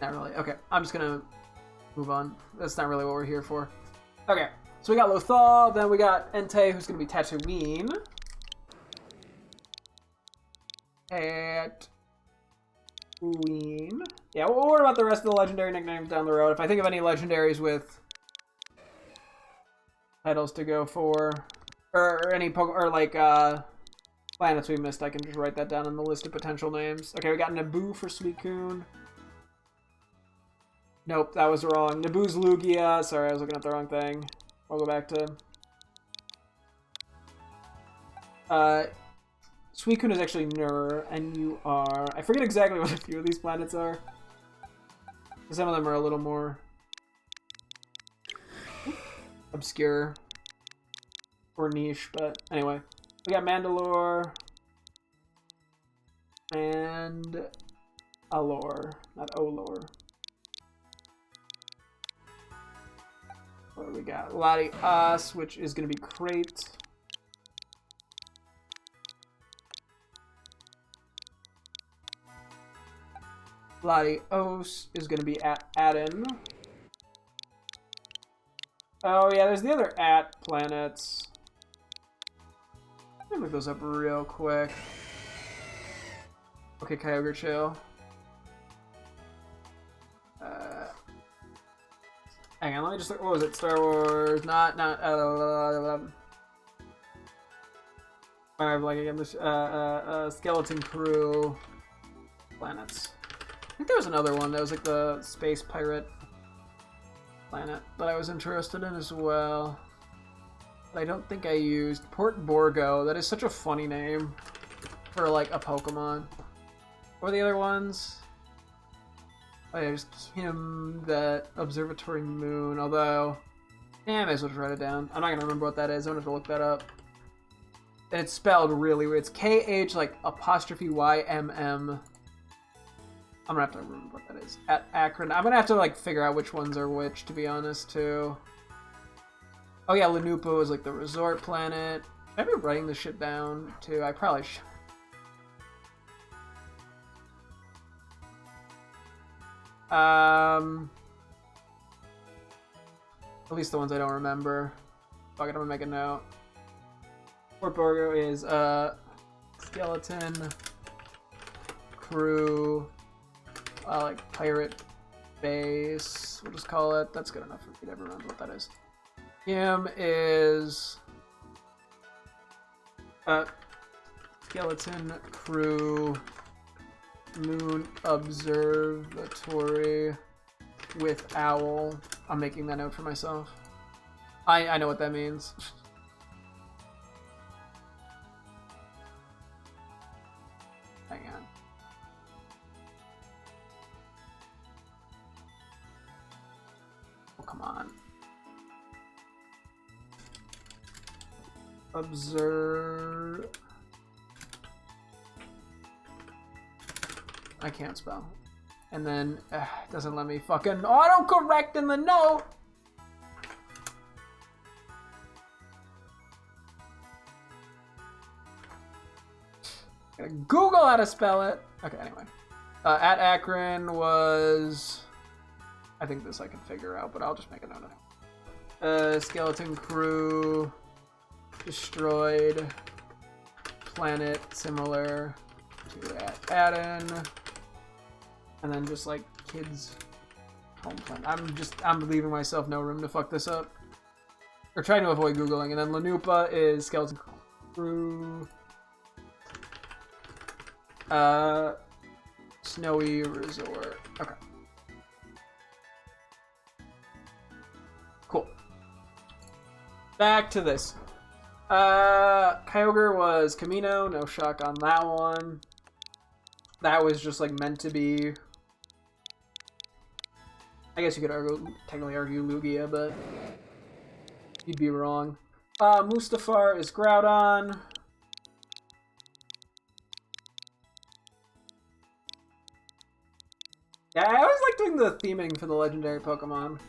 S1: Not really. Okay, I'm just gonna move on. That's not really what we're here for. Okay, so we got Lothal, then we got Entei, who's gonna be Tatooine. Tatooine. Yeah, we'll worry about the rest of the legendary nicknames down the road. If I think of any legendaries with titles to go for, or any planets we missed, I can just write that down in the list of potential names. Okay, we got Naboo for Suicune. Nope, that was wrong. Naboo's Lugia. Sorry, I was looking at the wrong thing. I'll go back to... Suicune is actually Nur, N-U-R. I forget exactly what a few of these planets are. Some of them are a little more... obscure. Or niche, but anyway. We got Mandalore. And... Alor, not Olor. What do we got? Latios, which is going to be Crate. Latios is going to be Aden. Oh yeah, there's the other planets. Let me look those up real quick. Okay, Kyogre chill. Hang on, let me just look. What was it? Star Wars? Not. I'm like again. This Skeleton Crew planets. I think there was another one that was like the space pirate planet that I was interested in as well. But I don't think I used Port Borgo. That is such a funny name for like a Pokemon. What were the other ones? Oh yeah, just him, that Observatory Moon, although... I may as well just write it down. I'm not gonna remember what that is, I'm gonna have to look that up. And it's spelled really weird. It's K-H, like, apostrophe Y-M-M. I'm gonna have to remember what that is. At Akron. I'm gonna have to, like, figure out which ones are which, to be honest, too. Oh yeah, Lanupo is, like, the resort planet. Should I be writing this shit down, too? I probably should. At least the ones I don't remember. Fuck it, I'm gonna make a note. Fort Borgo is skeleton crew, like pirate base. We'll just call it. That's good enough for me to ever remember what that is. Him is skeleton crew moon observatory with owl. I'm making that note for myself. I know what that means. Hang on. Oh, come on. Observe. I can't spell. And then it doesn't let me fucking autocorrect in the note. Gotta Google how to spell it. Okay, anyway. At Akron was... I think this I can figure out, but I'll just make a note of it. Skeleton crew destroyed planet similar to Aden. And then just like kids home planet. I'm leaving myself no room to fuck this up. Or trying to avoid Googling. And then Lanupa is skeleton crew. Snowy resort. Okay. Cool. Back to this. Kyogre was Camino. No shock on that one. That was just like meant to be. I guess you could technically argue Lugia, but you'd be wrong. Mustafar is Groudon. Yeah, I always like doing the theming for the legendary Pokemon.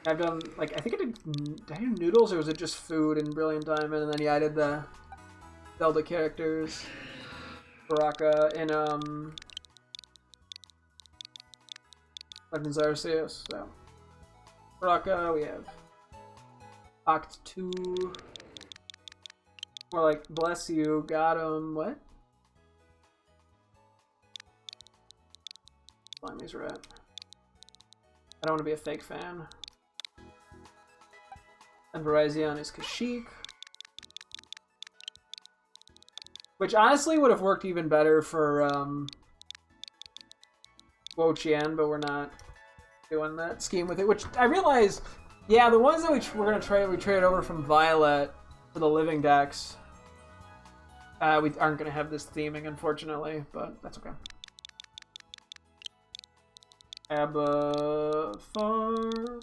S1: I've done, like, I think did I do Noodles or was it just food in Brilliant Diamond? And then, yeah, I did the Zelda characters. Baraka in, Legends Arceus, so. Baraka, we have Oct 2. More like, bless you, got him, what? Slimy's rat. I don't want to be a fake fan. And Virizion is Kashyyyk. Which honestly would have worked even better for Wo-Chien, but we're not doing that scheme with it. Which I realize, yeah, the ones that we're going to trade, we traded over from Violet for the living decks. We aren't going to have this theming, unfortunately, but that's okay. Abathar.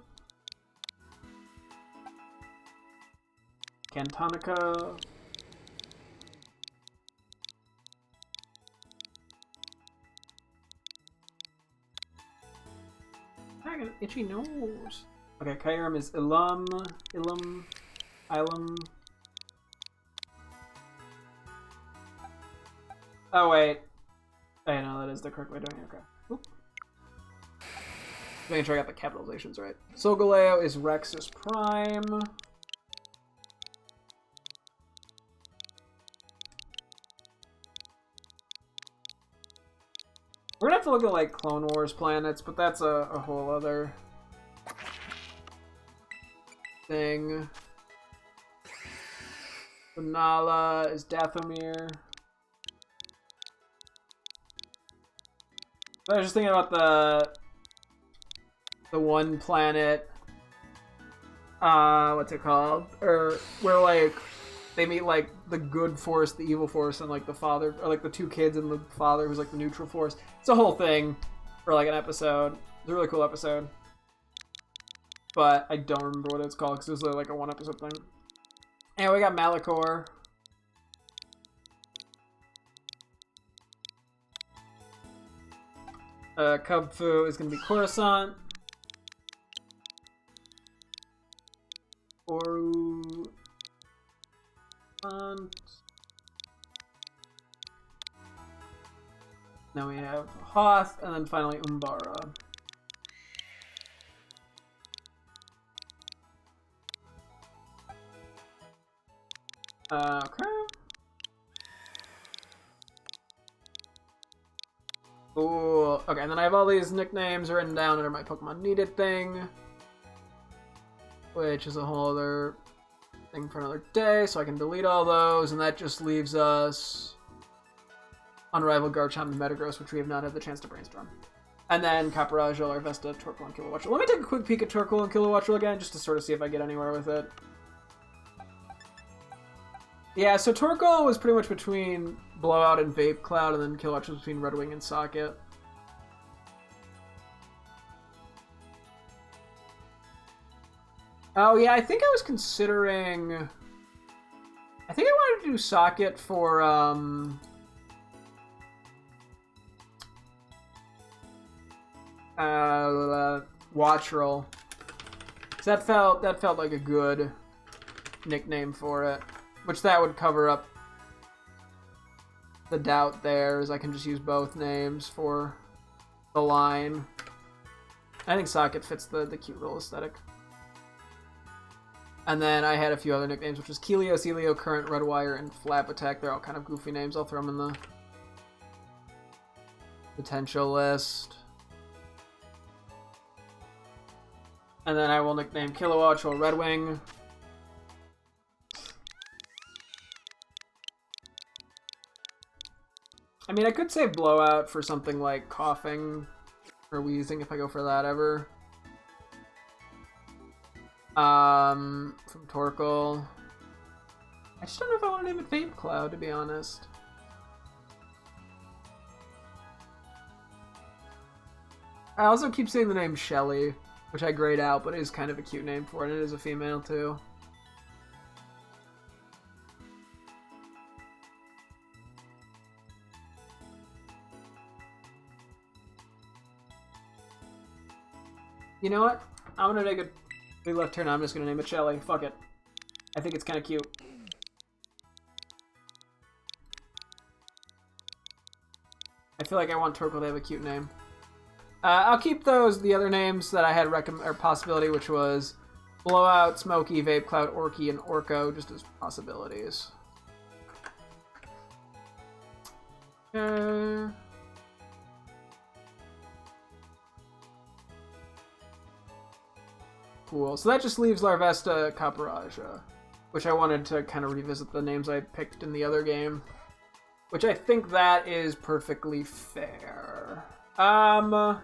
S1: Cantonica. I got an itchy nose. Okay, Kyurem is Ilum. Oh, wait. I know that is the correct way of doing it. Okay. Oop. Making sure I got the capitalizations right. Solgaleo is Rexus Prime. We're gonna have to look at like Clone Wars planets, but that's a whole other thing. Lunala is Dathomir. I was just thinking about the one planet, what's it called? Or where like they meet like the good force, the evil force, and like the father, or like the two kids and the father who's like the neutral force. It's a whole thing for like an episode. It's a really cool episode. But I don't remember what it's called because it was like a one episode thing. And we got Malachor. Kubfu is going to be Coruscant. Oru. Now we have Hoth, and then finally Umbara. Okay. Cool. Okay, and then I have all these nicknames written down under my Pokemon Needed thing, which is a whole other thing for another day, so I can delete all those, and that just leaves us Unrivaled, Garchomp, and Metagross, which we have not had the chance to brainstorm. And then Caparajal, Larvesta, Torkoal, and Kilowattrel. Let me take a quick peek at Torkoal and Kilowattrel again, just to sort of see if I get anywhere with it. Yeah, so Torkoal was pretty much between Blowout and Vape Cloud, and then Kilowattrel was between Red Wing and Socket. Oh yeah, I think I was considering... I think I wanted to do Socket for, Wattrel. Cause that felt like a good nickname for it. Which that would cover up the doubt there, as I can just use both names for the line. I think Socket fits the cute little aesthetic. And then I had a few other nicknames, which was Kelios, Elio, Current, Redwire, and Flap Attack. They're all kind of goofy names. I'll throw them in the potential list. And then I will nickname Kilowattrel Redwing. I mean, I could say Blowout for something like coughing or wheezing if I go for that ever. From Torkoal. I just don't know if I want to name it Vape Cloud, to be honest. I also keep saying the name Shelly, which I grayed out, but it is kind of a cute name for it. It is a female, too. You know what? I'm gonna take a big left turn. I'm just gonna name it Shelly. Fuck it. I think it's kind of cute. I feel like I want Torkoal to have a cute name. I'll keep the other names that I had or possibility, which was Blowout, Smokey, Vape Cloud, Orky, and Orko, just as possibilities. Cool. So that just leaves Larvesta, Caparaja, which I wanted to kind of revisit the names I picked in the other game, which I think that is perfectly fair. I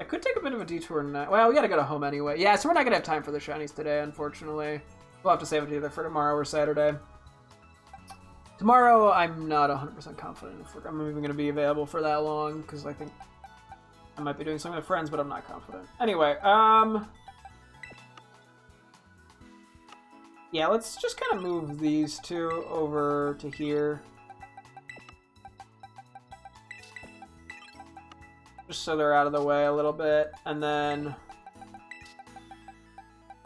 S1: could take a bit of a detour now. Well, we gotta go to home anyway. Yeah, so we're not gonna have time for the shinies today, unfortunately. We'll have to save it either for tomorrow or Saturday. Tomorrow, I'm not 100% confident if I'm even gonna be available for that long, because I think I might be doing something with friends, but I'm not confident. Anyway, yeah, let's just kind of move these two over to here. Just so they're out of the way a little bit. And then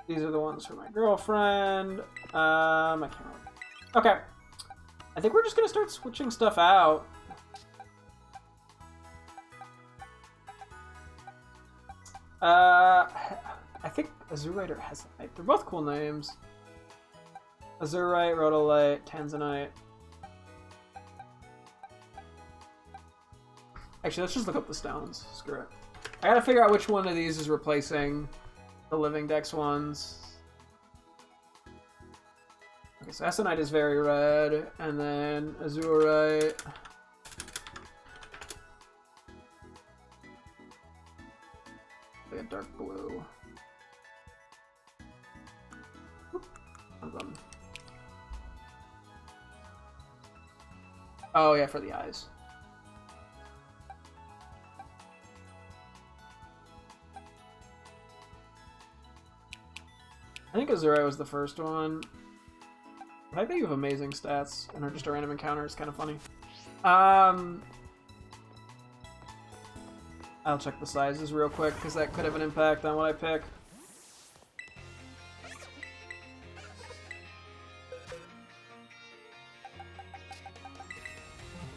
S1: these are the ones for my girlfriend. I can't remember. Okay. I think we're just going to start switching stuff out. I think Azurite or Hesonite. They're both cool names. Azurite, Rhodolite, Tanzanite. Actually, let's just look up the stones. Screw it. I gotta figure out which one of these is replacing the Living Dex ones. Okay, so Hesonite is very red, and then Azurite. Like a dark blue. Oh yeah, for the eyes. I think Azurite was the first one. I think you have amazing stats and are just a random encounter. It's kind of funny. I'll check the sizes real quick because that could have an impact on what I pick.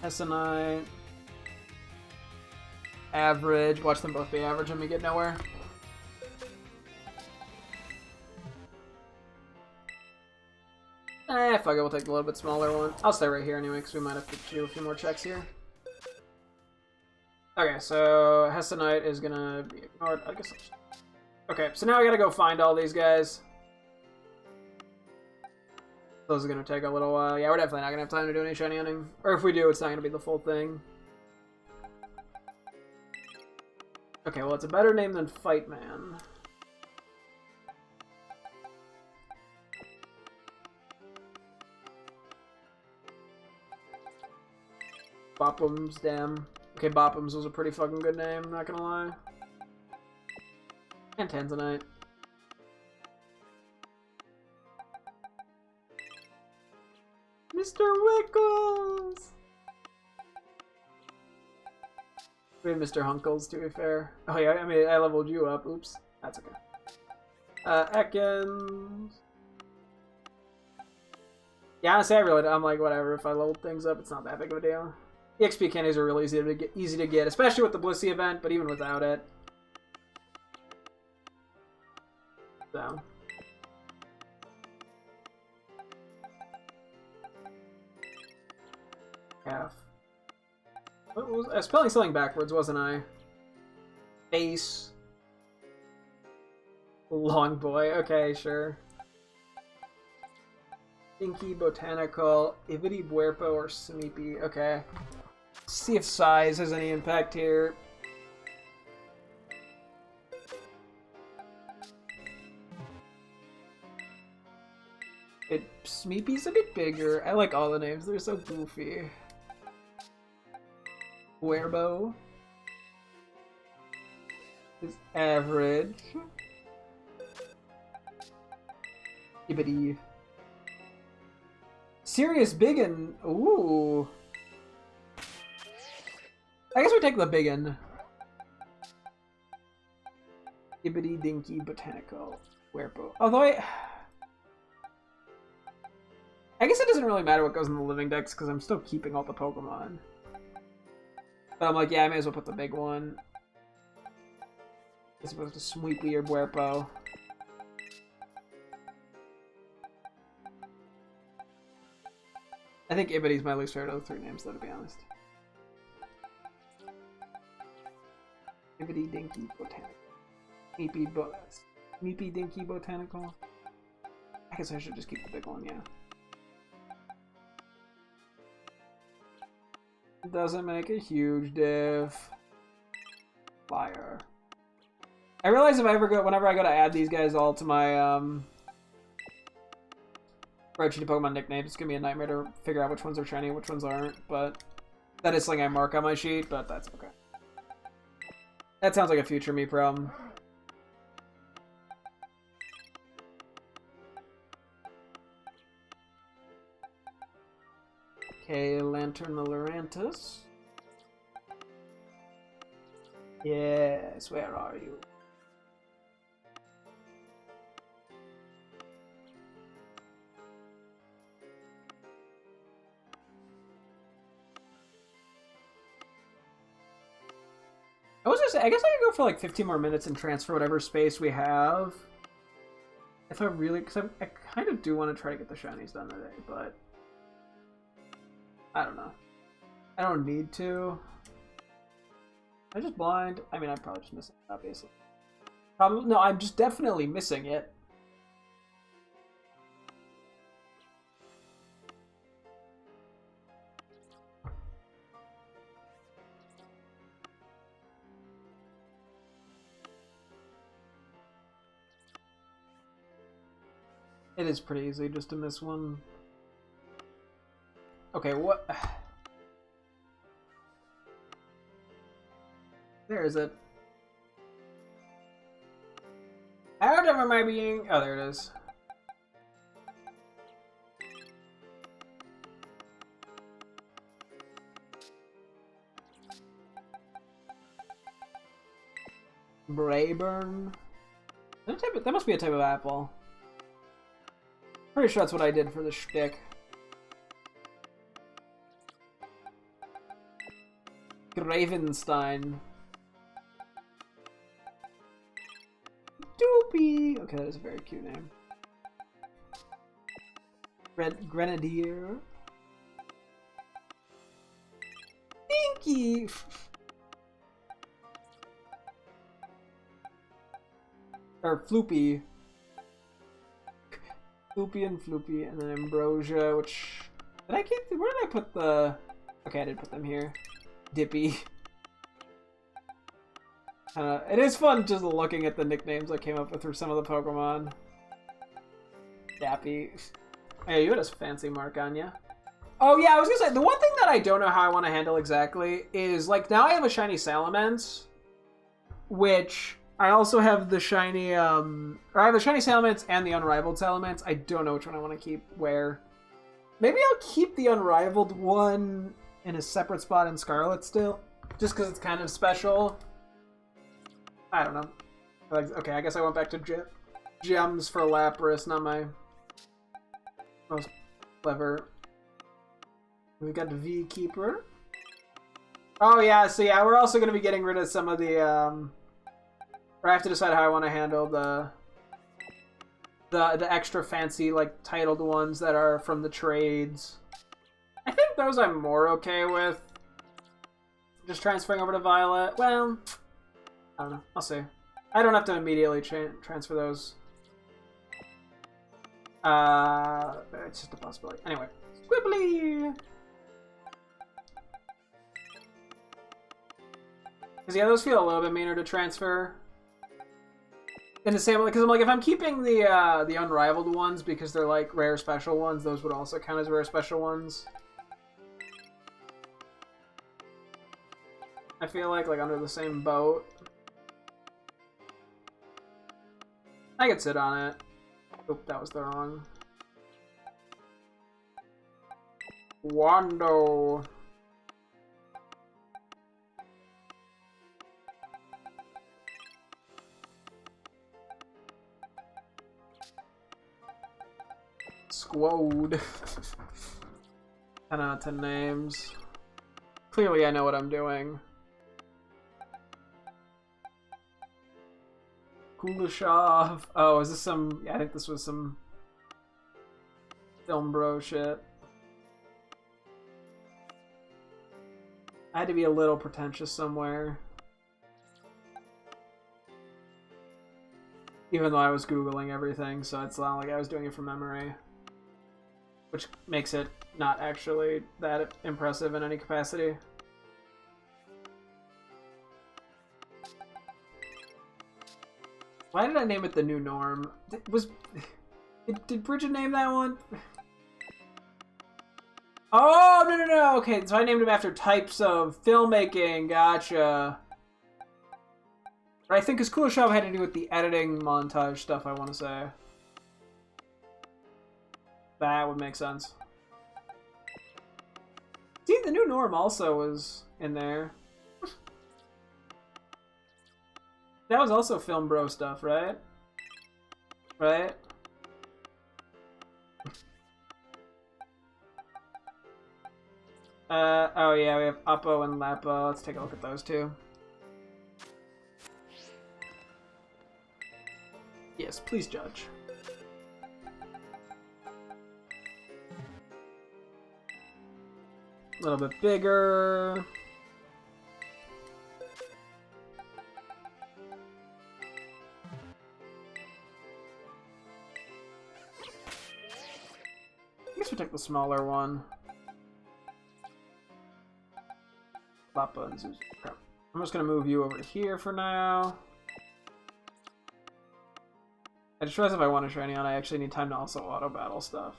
S1: Hesonite. Average. Watch them both be average and we get nowhere. Fuck it, we'll take the little bit smaller one. I'll stay right here anyway, because we might have to do a few more checks here. Okay, so Hestonite is gonna be ignored. I guess okay, so now I gotta go find all these guys. Those are gonna take a little while. Yeah, we're definitely not gonna have time to do any shiny hunting. Or if we do, it's not gonna be the full thing. Okay, well, it's a better name than Fight Man. Boppums, damn. Okay, Boppums was a pretty fucking good name, not gonna lie. And Tanzanite. Mr. Wickles! We have Mr. Hunkles, to be fair. Oh yeah, I mean, I leveled you up. Oops. That's okay. Ekans. Yeah, honestly, I'm like, whatever. If I leveled things up, it's not that big of a deal. EXP candies are really easy to get, especially with the Blissey event, but even without it. So. Half. What was I was spelling something backwards, wasn't I? Face. Long boy. Okay, sure. Inky, Botanical, Ivity, Buerpo, or Sneepy. Okay. Let's see if size has any impact here. Smeepy's a bit bigger. I like all the names. They're so goofy. Buerbo is average. Ivity. Serious Biggin. Ooh. I guess we take the Biggin. Ibbity Dinky Botanical. Werpo. Although I guess it doesn't really matter what goes in the living decks because I'm still keeping all the Pokemon. But I'm like, yeah, I may as well put the big one. As opposed to Sweepy or Buerpo. I think Ibbity's my least favorite of the three names, though, to be honest. Ibbity Dinky Botanical. Sneepy Dinky Botanical. I guess I should just keep the big one, yeah. Doesn't make a huge diff. Liar. I realize if I ever go, whenever I go to add these guys all to my spreadsheet of Pokemon nicknames, it's gonna be a nightmare to figure out which ones are shiny and which ones aren't. But that is something I mark on my sheet, but that's okay. That sounds like a future me problem. Okay, Lantern Lurantis. Yes, where are you? I guess I could go for like 15 more minutes and transfer whatever space we have. If I really, because I kind of do want to try to get the shinies done today, but I don't know. I don't need to. I'm just blind. I mean, I'm probably just missing it, obviously. Probably no. I'm just definitely missing it. It is pretty easy just to miss one. Okay, what? Where is it? How dumb am I being? Oh, there it is. Brayburn? That must be a type of apple. Pretty sure that's what I did for the shtick. Gravenstein. Doopy! Okay, that is a very cute name. Grenadier. Dinky! Or Floopy. Floopy and Floopy, and then Ambrosia, which... Where did I put the... Okay, I did put them here. Dippy. It is fun just looking at the nicknames I came up with for some of the Pokemon. Dappy. Hey, you had a fancy mark on ya. Oh yeah, I was gonna say, the one thing that I don't know how I want to handle exactly is, like, now I have a shiny Salamence, which I also have the shiny, or I have the shiny Salamence and the Unrivaled Salamence. I don't know which one I want to keep where. Maybe I'll keep the Unrivaled one in a separate spot in Scarlet still, just because it's kind of special. I don't know. Okay, I guess I went back to gems for Lapras, not my most clever. We've got the V Keeper. Oh yeah, so yeah, we're also going to be getting rid of some of the, I have to decide how I want to handle the extra fancy, like, titled ones that are from the trades. I think those I'm more okay with. Just transferring over to Violet. Well, I don't know. I'll see. I don't have to immediately transfer those. It's just a possibility. Anyway. Squibbly! Because, yeah, those feel a little bit meaner to transfer. In the same way, because I'm like, if I'm keeping the Unrivaled ones because they're, like, rare special ones, those would also count as rare special ones. I feel like under the same boat. I could sit on it. Oop, that was the wrong. Wando. Squad. 10 out of 10 names. Clearly I know what I'm doing. Kuleshov. Oh, is this some... Yeah, I think this was some film bro shit. I had to be a little pretentious somewhere. Even though I was Googling everything, so it's not like I was doing it from memory. Which makes it not actually that impressive in any capacity. Why did I name it the New Norm? Did Bridget name that one? Oh, no. Okay, so I named him after types of filmmaking. Gotcha. But I think his Kuleshov had to do with the editing montage stuff, I want to say. That would make sense. See, the New Norm also was in there. That was also film bro stuff, right? Right? Oh yeah, we have Uppo and Lapo. Let's take a look at those two. Yes, please judge. A little bit bigger. I guess we'll take the smaller one. Lapa and Zuzu. Okay. I'm just gonna move you over here for now. I just realized if I want a shiny on, I actually need time to also auto battle stuff.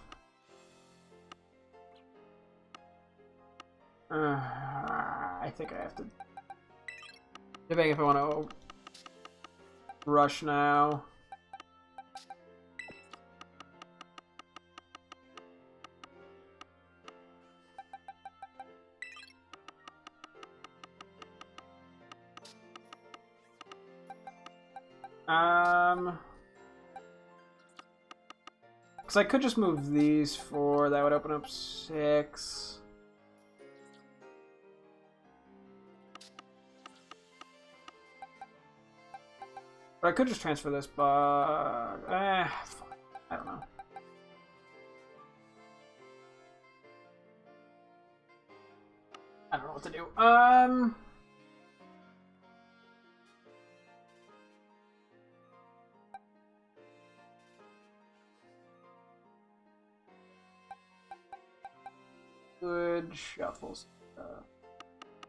S1: I think I have to. Debating if I want to rush now. Because I could just move these 4. That would open up 6. But I could just transfer this, but... I don't know. Good shuffles.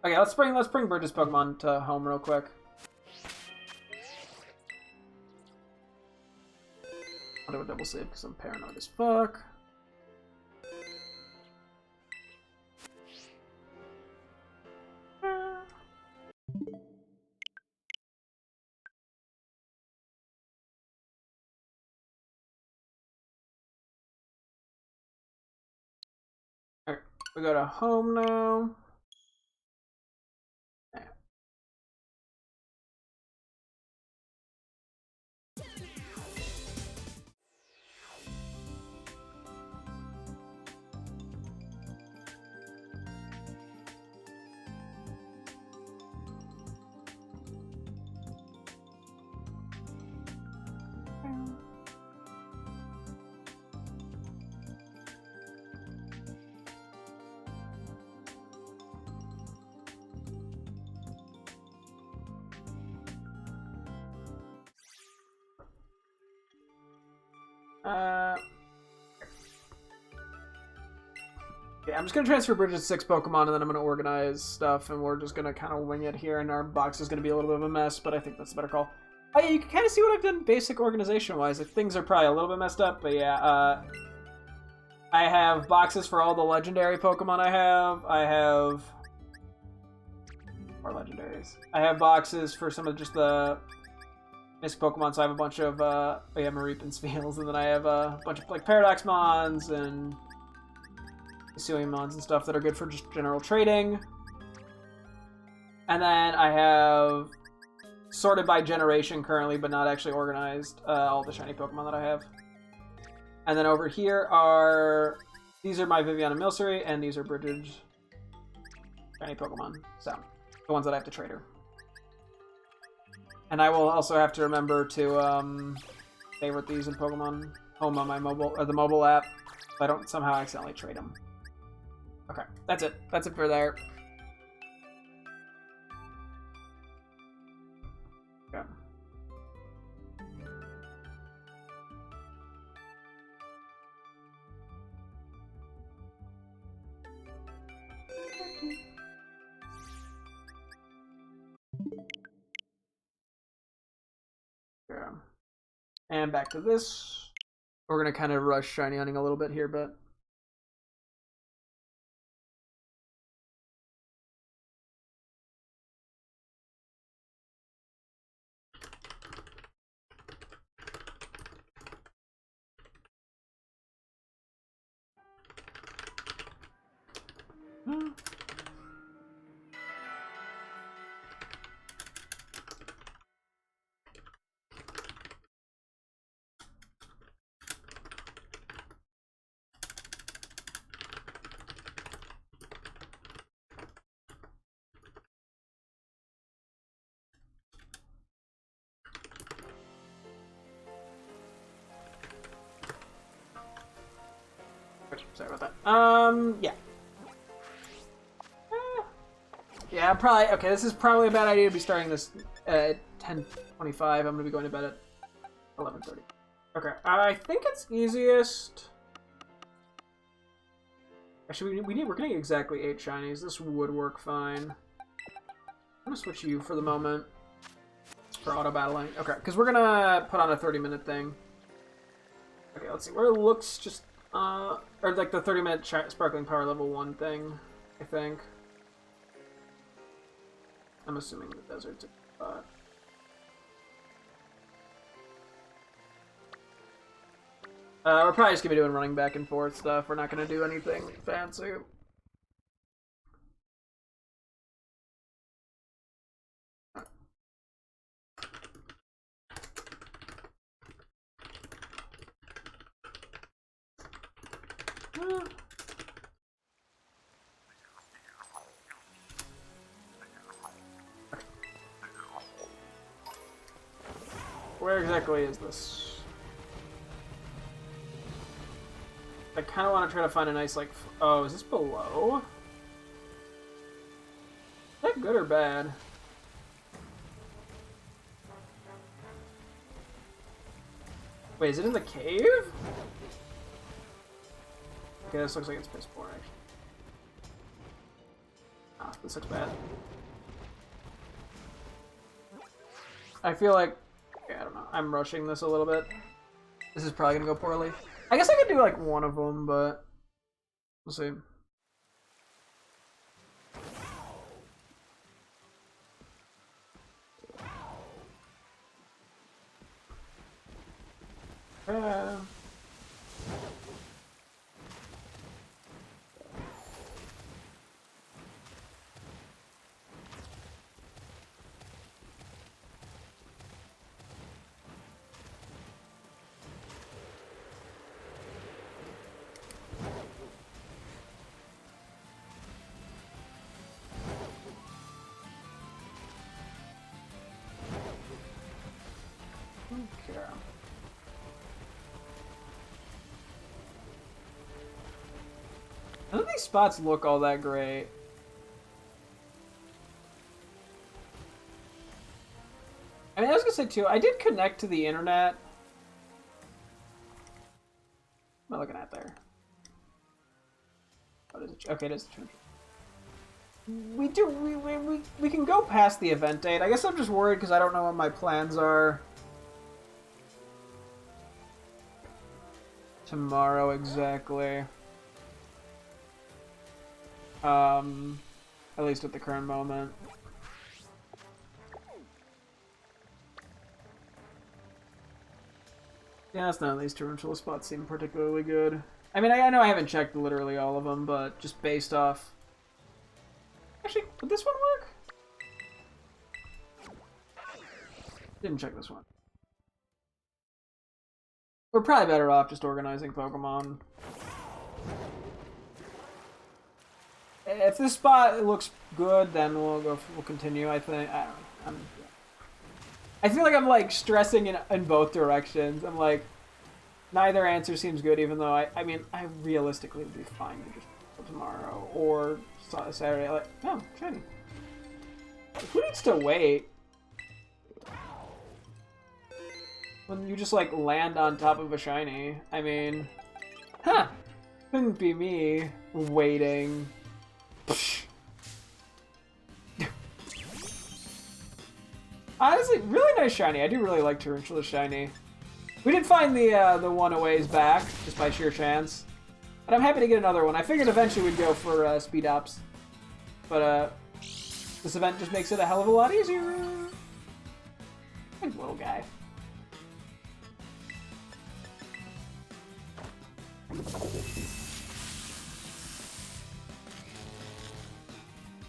S1: Okay, let's bring Bridget's Pokemon to home real quick. I'll do a double save because I'm paranoid as fuck. Alright, we go to home now. Yeah, I'm just gonna transfer Bridget's 6 Pokemon, and then I'm gonna organize stuff, and we're just gonna kind of wing it here, and our box is gonna be a little bit of a mess, but I think that's a better call. Oh yeah, you can kind of see what I've done basic organization-wise. Like, things are probably a little bit messed up, but yeah, I have boxes for all the legendary Pokemon I have more legendaries. I have boxes for some of just the Mystic Pokemon, so I have a bunch of, Mareepin's Fields, and then I have a bunch of, like, Paradox Mons, and Hisuian Mons and stuff that are good for just general trading. And then I have, sorted by generation currently, but not actually organized, all the shiny Pokemon that I have. And then over here these are my Vivian and Milcery, and these are Bridget's shiny Pokemon. So, the ones that I have to trade her. And I will also have to remember to favorite these in Pokemon Home on my mobile, or the mobile app, so I don't somehow accidentally trade them. Okay, that's it. That's it for there. Okay. Yeah. And back to this. We're gonna kind of rush shiny hunting a little bit here, but sorry about that. Yeah. Yeah, probably. Okay, this is probably a bad idea to be starting this at 10:25. I'm gonna be going to bed at 11:30. Okay, I think it's easiest. Actually, we're getting exactly 8 shinies. This would work fine. I'm gonna switch you for the moment for auto battling. Okay, because we're gonna put on a 30-minute thing. Okay, let's see where it looks. Just or like the 30-minute sparkling power level 1 thing, I think. I'm assuming the desert's a spot. We're probably just gonna be doing running back and forth stuff. We're not gonna do anything fancy. Where exactly is this? I kind of want to try to find a nice, like... Oh, is this below? good or bad? Wait, is it in the cave? Okay, this looks like it's piss poor, actually. Ah, this looks bad. I feel like... Yeah, I don't know. I'm rushing this a little bit. This is probably gonna go poorly. I guess I could do, like, one of them, but... We'll see. Okay. None of these spots look all that great. I mean, I was gonna say too, I did connect to the internet. What am I looking at there? What is it? Okay, it is the church. We can go past the event date. I guess I'm just worried because I don't know what my plans are tomorrow exactly. At least at the current moment. Yeah, it's none of these torrential spots seem particularly good. I mean, I know I haven't checked literally all of them, but just based off... Actually, would this one work? Didn't check this one. We're probably better off just organizing Pokemon. If this spot looks good, then we'll continue. I think. I don't know. I feel like I'm like stressing in both directions. I'm like, neither answer seems good, even though I mean I realistically would be fine to just go tomorrow or Saturday. Like, no, shiny. Who needs to wait? When you just like land on top of a shiny. I mean, huh? Couldn't be me waiting. Honestly, really nice shiny. I do really like Tarantula shiny. We did find the one a ways back, just by sheer chance. But I'm happy to get another one. I figured eventually we'd go for speed ups. But this event just makes it a hell of a lot easier. Big little guy.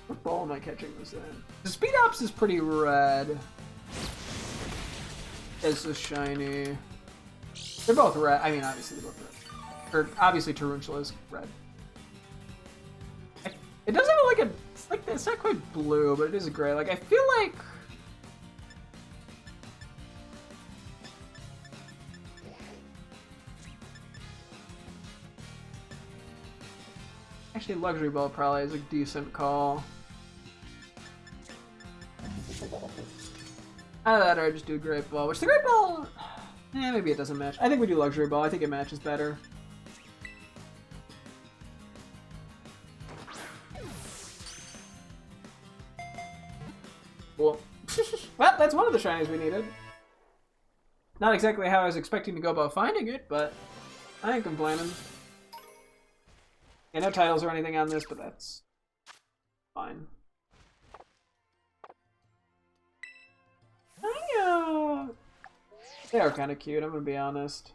S1: What ball am I catching this in? The speed ups is pretty red. It's the shiny. They're both red. I mean, obviously they're both red. Or obviously Tarantula is red. It does have like a. It's not quite blue, but it is gray. Like I feel like. Actually, Luxury Ball probably is a decent call. Either that or I just do Great Ball, which the Great Ball... maybe it doesn't match. I think we do Luxury Ball. I think it matches better. Cool. Well, that's one of the shinies we needed. Not exactly how I was expecting to go about finding it, but I ain't complaining. Yeah, no titles or anything on this, but that's fine. They are kind of cute, I'm gonna be honest.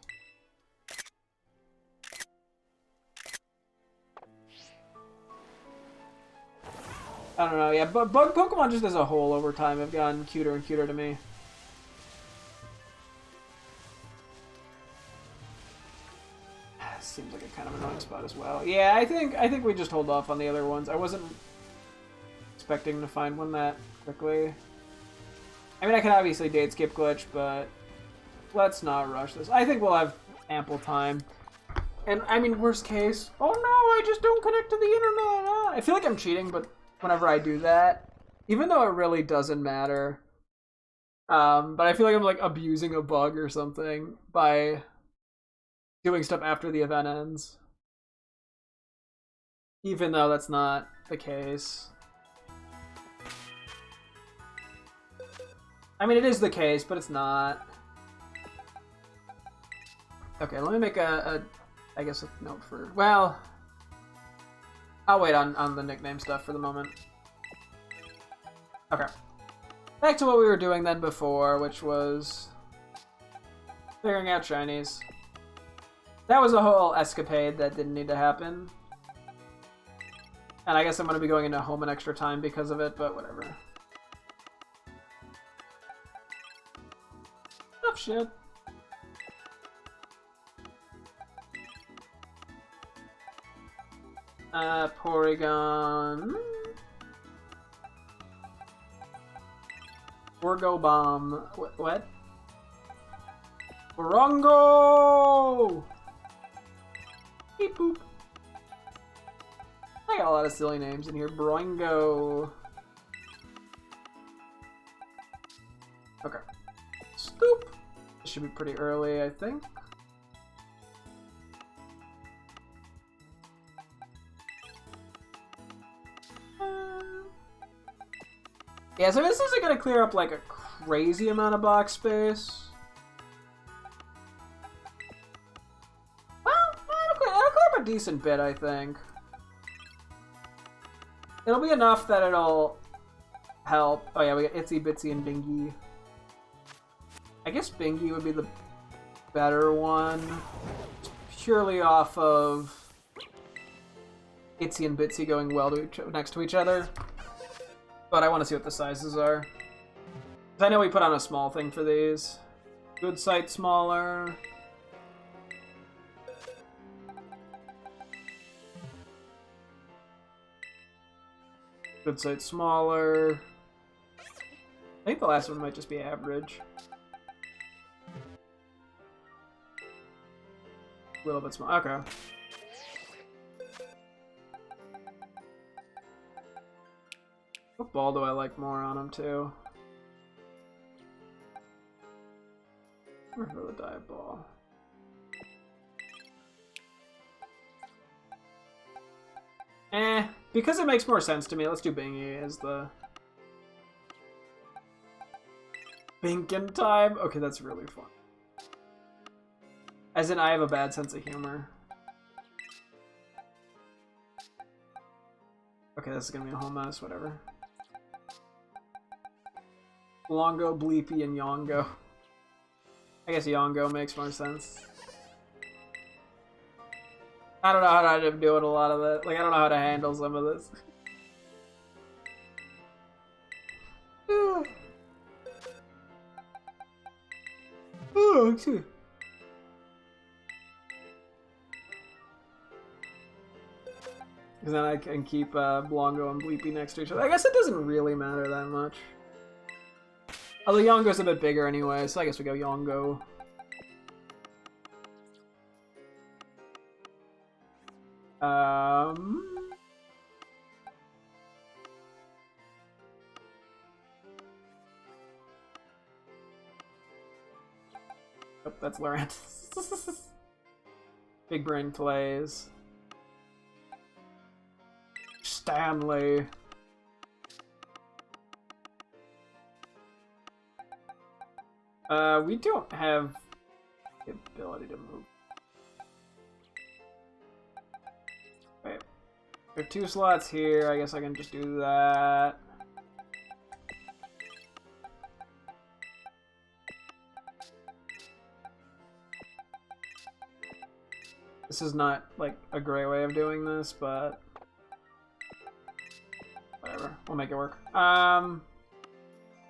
S1: I don't know, yeah, but Pokemon just as a whole over time have gotten cuter and cuter to me. Seems like a kind of annoying spot as well. Yeah, I think we just hold off on the other ones. I wasn't expecting to find one that quickly. I mean, I can obviously date skip glitch, but let's not rush this. I think we'll have ample time. And I mean, worst case, oh no, I just don't connect to the internet. I feel like I'm cheating, but whenever I do that, Even though it really doesn't matter. But I feel like I'm like abusing a bug or something by doing stuff after the event ends. Even though that's not the case. I mean, it is the case, but it's not. Okay, let me make I guess a note for, well, I'll wait on the nickname stuff for the moment. Okay. Back to what we were doing then before, which was figuring out shinies. That was a whole escapade that didn't need to happen. And I guess I'm going to be going into home an extra time because of it, but whatever. Oh, shit. Porygon. Orgo Bomb. What? Borongo! Beep boop. I got a lot of silly names in here. Borongo. Okay. Stoop. This should be pretty early, I think. Yeah, so this isn't gonna clear up like a crazy amount of box space. Well, it'll clear up a decent bit, I think. It'll be enough that it'll help. Oh yeah, we got Itsy Bitsy and Bingy. I guess Bingy would be the better one. Purely off of Itsy and Bitsy going well next to each other. But I want to see what the sizes are. I know we put on a small thing for these. Good sight smaller. Good sight smaller. I think the last one might just be average. A little bit small. Okay. What ball do I like more on him, too? I'm gonna go the dive ball. Because it makes more sense to me, let's do Bingy as the... Binkin' time? Okay, that's really fun. As in, I have a bad sense of humor. Okay, this is gonna be a whole mess, whatever. Longo, Bleepy, and Yongo. I guess Yongo makes more sense. I don't know how to end up doing a lot of that. Like, I don't know how to handle some of this. Oh, excuse me. Because then I can keep Blongo and Bleepy next to each other. I guess it doesn't really matter that much. Although Yongo's a bit bigger anyway, so I guess we go Yongo. Oh, that's Laurent. Big brain plays. Stanley. We don't have the ability to move. Wait. There are 2 slots here. I guess I can just do that. This is not, like, a great way of doing this, but... whatever. We'll make it work.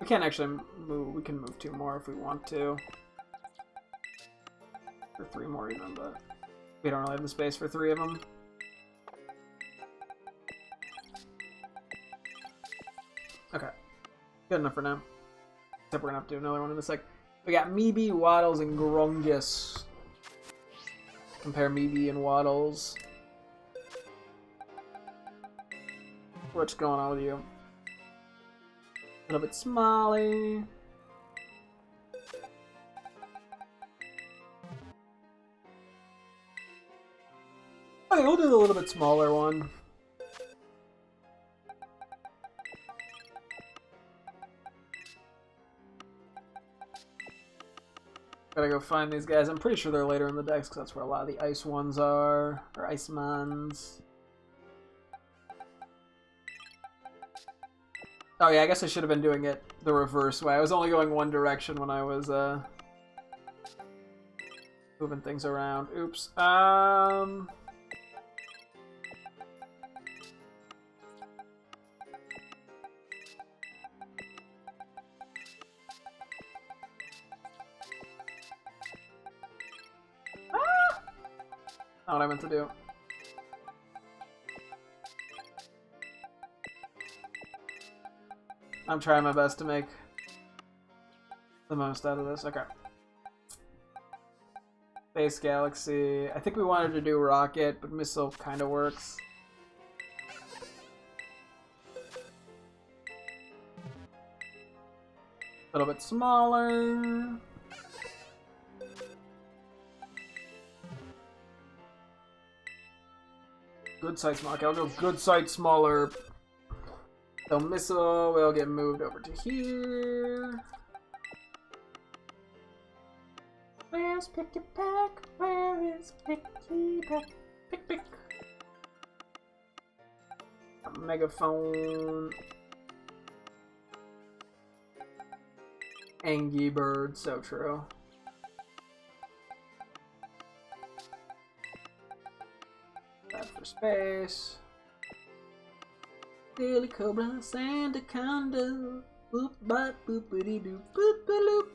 S1: We can't actually move. We can move 2 more if we want to. Or 3 more even, but... we don't really have the space for 3 of them. Okay. Good enough for now. Except we're gonna have to do another one in a sec. We got Meebe, Waddles, and Grungus. Compare Meebe and Waddles. What's going on with you? little bit smally. Okay, we'll do the little bit smaller one. Gotta go find these guys. I'm pretty sure they're later in the decks because that's where a lot of the ice ones are. Or ice mons. Oh yeah, I guess I should have been doing it the reverse way. I was only going one direction when I was moving things around. Oops. Not what I meant to do. I'm trying my best to make the most out of this. Okay. Space Galaxy. I think we wanted to do Rocket, but Missile kind of works. A little bit smaller. Good sight smaller. Okay, I'll go good sight smaller. So Missile will get moved over to here. Where's Picky Pack? Where is Picky Pack? Pick, pick. A megaphone. Angry Bird, so true. That for space. Billy Cobra, Sandaconda, boop bop boopity doo boop loop.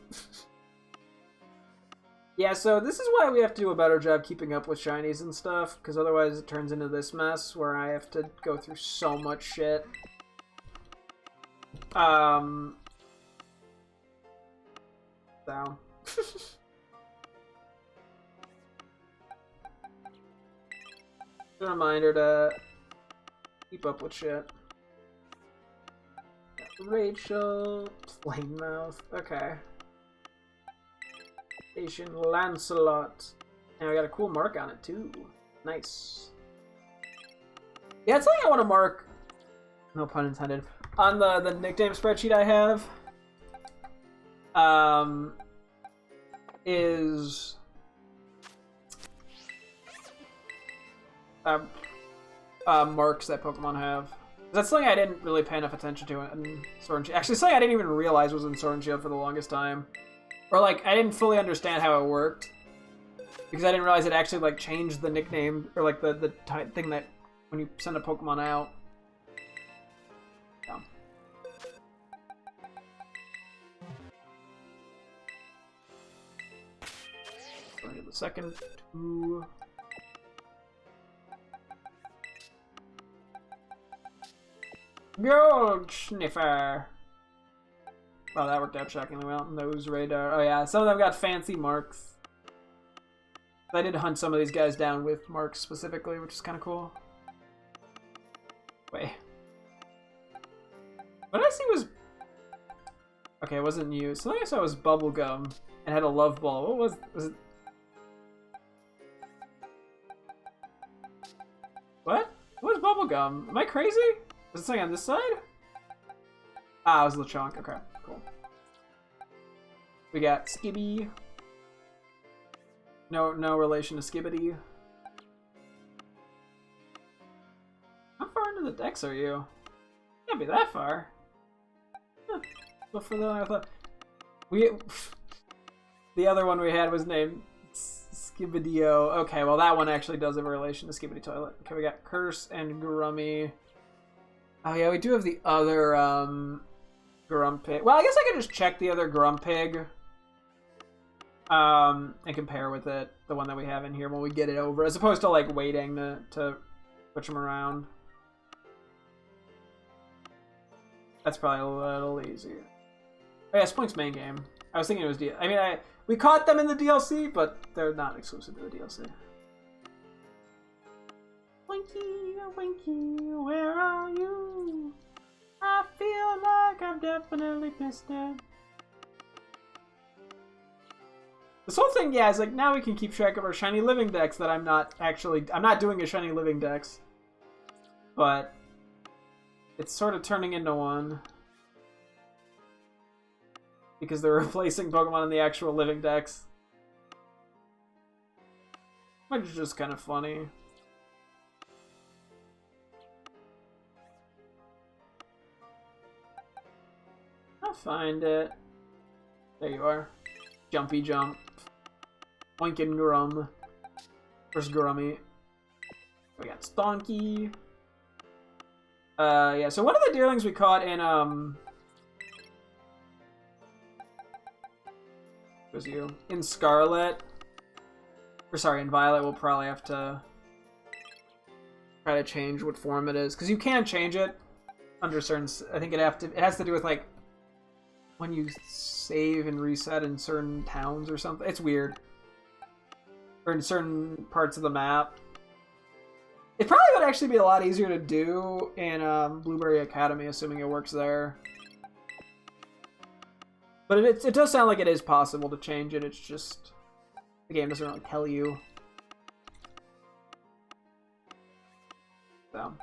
S1: Yeah, so this is why we have to do a better job keeping up with shinies and stuff, because otherwise it turns into this mess where I have to go through so much shit. So. A reminder to keep up with shit. Rachel, Plainmouth, okay. Station Lancelot. And I got a cool mark on it too. Nice. Yeah, it's something I want to mark, no pun intended, on the nickname spreadsheet I have. Is marks that Pokemon have. That's something I didn't really pay enough attention to in Sword and Shield. Actually, something I didn't even realize was in Sword and Shield for the longest time. Or, like, I didn't fully understand how it worked. Because I didn't realize it actually, like, changed the nickname, or, like, the thing that when you send a Pokemon out. So. Going to the second two. Gold Sniffer. Oh, that worked out shockingly well. Nose radar. Oh yeah, some of them got fancy marks. I did hunt some of these guys down with marks specifically, which is kind of cool. Wait. What did I see was... Okay, it wasn't you. Something I saw was Bubblegum and had a love ball. What was it? What? What was Bubblegum? Am I crazy? Is it something on this side? Ah, it was Lechonk. Okay, cool. We got Skibby. No relation to Skibbity. How far into the decks are you? Can't be that far. Huh. Go further than I thought. The other one we had was named Skibbidio. Okay, well that one actually does have a relation to Skibbity Toilet. Okay, we got Curse and Grummy. Oh yeah, we do have the other Grumpig. Well, I guess I could just check the other Grumpig and compare with it, the one that we have in here when we get it over, as opposed to like waiting to switch them around. That's probably a little easier. Oh yeah, Splink's main game. I was thinking it was we caught them in the DLC, but they're not exclusive to the DLC. Winky, Winky, where are you? I feel like I'm definitely pissed off. This whole thing, yeah, is like now we can keep track of our shiny living decks that I'm not doing a shiny living dex. But it's sort of turning into one. Because they're replacing Pokemon in the actual living decks. Which is just kind of funny. I'll find it. There you are. Jumpy jump. Oinkin Grum. Where's Grummy? We got Stonky. Yeah, so one of the deerlings we caught in, was you. In Scarlet. Or sorry, in Violet, we'll probably have to try to change what form it is. Because you can change it under certain... I think it has to do with, like, when you save and reset in certain towns or something. It's weird. Or in certain parts of the map. It probably would actually be a lot easier to do in Blueberry Academy, assuming it works there. But it does sound like it is possible to change it. It's just... the game doesn't really tell you. So...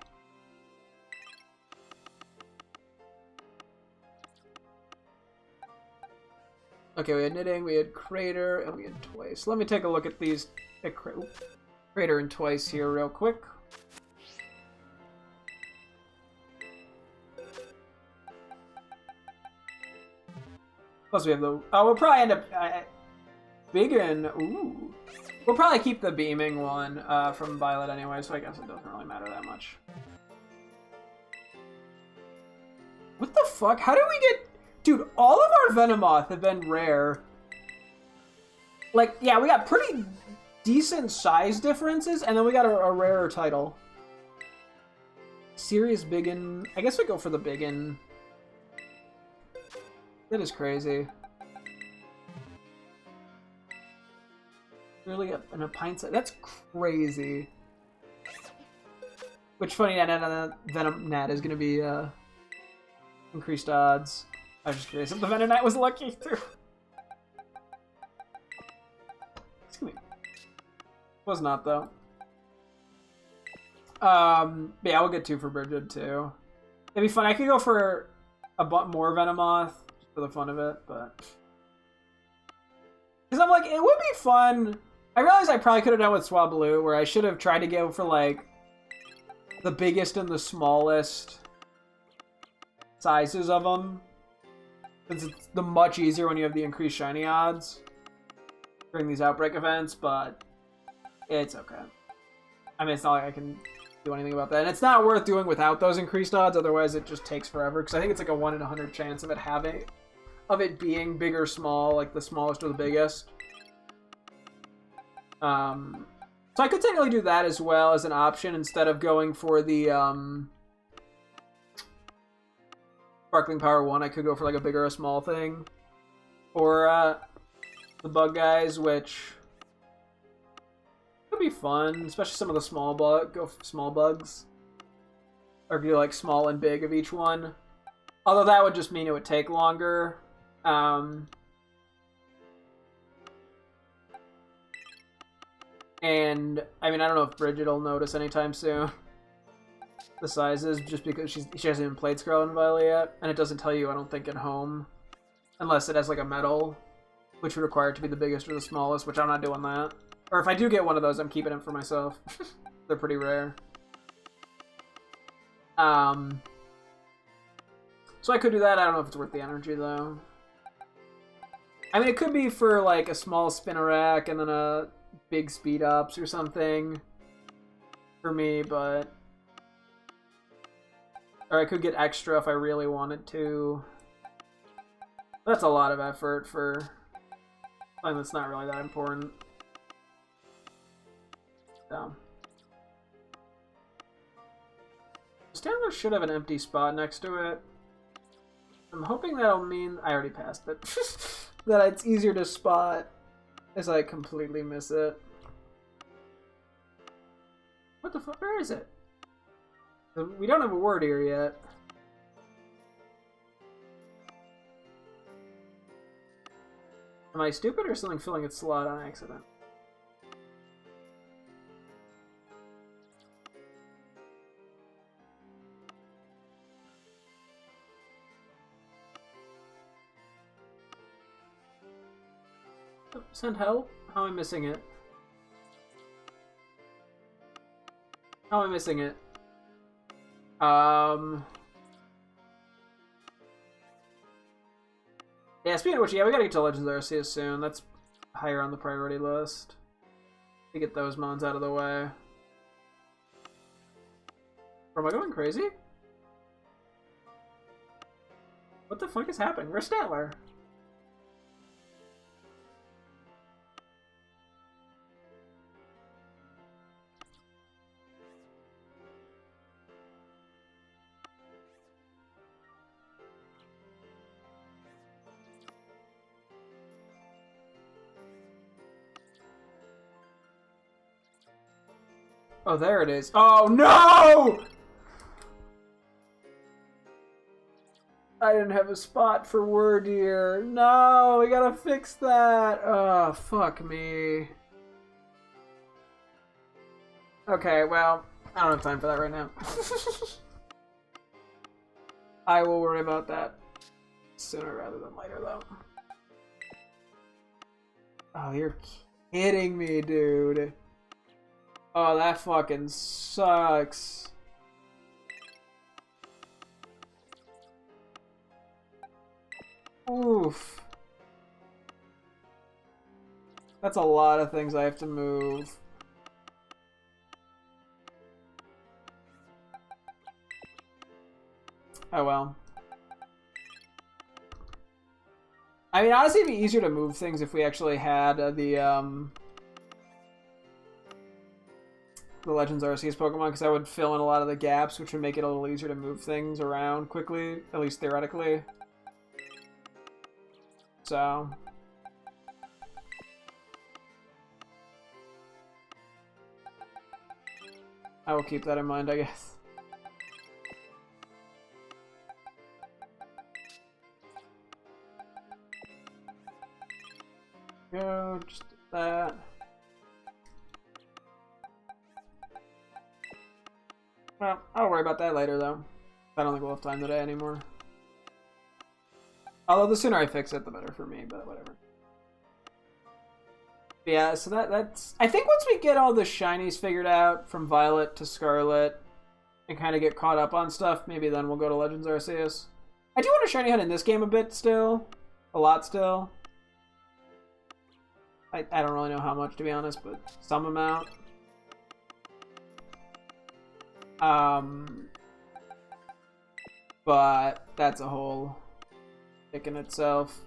S1: okay, we had Knitting, we had Crater, and we had Twice. Let me take a look at these Crater and Twice here real quick. Plus we have the... oh, we'll probably end up... Biggin. Ooh. We'll probably keep the Beaming one from Violet anyway, so I guess it doesn't really matter that much. What the fuck? How did we get... dude, all of our Venomoth have been rare. Like, yeah, we got pretty decent size differences, and then we got a rarer title. Serious Biggin. I guess we go for the Biggin. That is crazy. Really, in a pint size? That's crazy. Which, funny, Venom is going to be increased odds. I was just curious if the Venonat was lucky, too. Excuse me. Was not, though. But yeah, we'll get 2 for Bridget, too. It'd be fun. I could go for a more Venomoth, just for the fun of it, but... because I'm like, it would be fun... I realize I probably could have done with Swablu, where I should have tried to go for, like, the biggest and the smallest sizes of them. Since it's the much easier when you have the increased shiny odds during these outbreak events, but it's okay. I mean, it's not like I can do anything about that. And it's not worth doing without those increased odds, otherwise it just takes forever. Because I think it's like a 1 in 100 chance of it being big or small, like the smallest or the biggest. So I could technically do that as well as an option instead of going for the Sparkling Power 1. I could go for like a big or a small thing. Or the bug guys, which could be fun, especially some of the small bugs. Or do like small and big of each one. Although that would just mean it would take longer. And, I mean, I don't know if Bridget will notice anytime soon. The sizes, just because she hasn't even played Scarlet and Violet yet. And it doesn't tell you, I don't think, at home. Unless it has, like, a medal, which would require it to be the biggest or the smallest, which I'm not doing that. Or if I do get one of those, I'm keeping it for myself. They're pretty rare. So I could do that. I don't know if it's worth the energy, though. I mean, it could be for, like, a small Spinnerack and then a big speed ups or something for me, but... or I could get extra if I really wanted to. That's a lot of effort for something that's not really that important. So. Stanler should have an empty spot next to it. I'm hoping that'll mean... I already passed it. That it's easier to spot as I completely miss it. What the fuck? Where is it? We don't have a word here yet. Am I stupid or something filling its slot on accident? Oh, send help? How am I missing it? How am I missing it? Yeah, speaking of which, yeah, we gotta get to Legends Arceus soon. That's higher on the priority list. To get those mons out of the way. Am I going crazy? What the fuck is happening? Where's Statler? Oh, there it is. Oh, no! I didn't have a spot for word here. No, we gotta fix that. Oh, fuck me. Okay, well, I don't have time for that right now. I will worry about that sooner rather than later, though. Oh, you're kidding me, dude. Oh, that fucking sucks. Oof. That's a lot of things I have to move. Oh well. I mean, honestly, it'd be easier to move things if we actually had the Legends Arceus Pokemon, because that would fill in a lot of the gaps, which would make it a little easier to move things around quickly, at least theoretically. So I will keep that in mind, I guess. Go, just do that. Well, I'll worry about that later, though. I don't think we'll have time today anymore. Although the sooner I fix it, the better for me, but whatever. Yeah, so that's... I think once we get all the shinies figured out, from Violet to Scarlet, and kind of get caught up on stuff, maybe then we'll go to Legends Arceus. I do want to shiny hunt in this game a bit still. A lot still. I don't really know how much, to be honest, but some amount. But that's a whole pick in itself.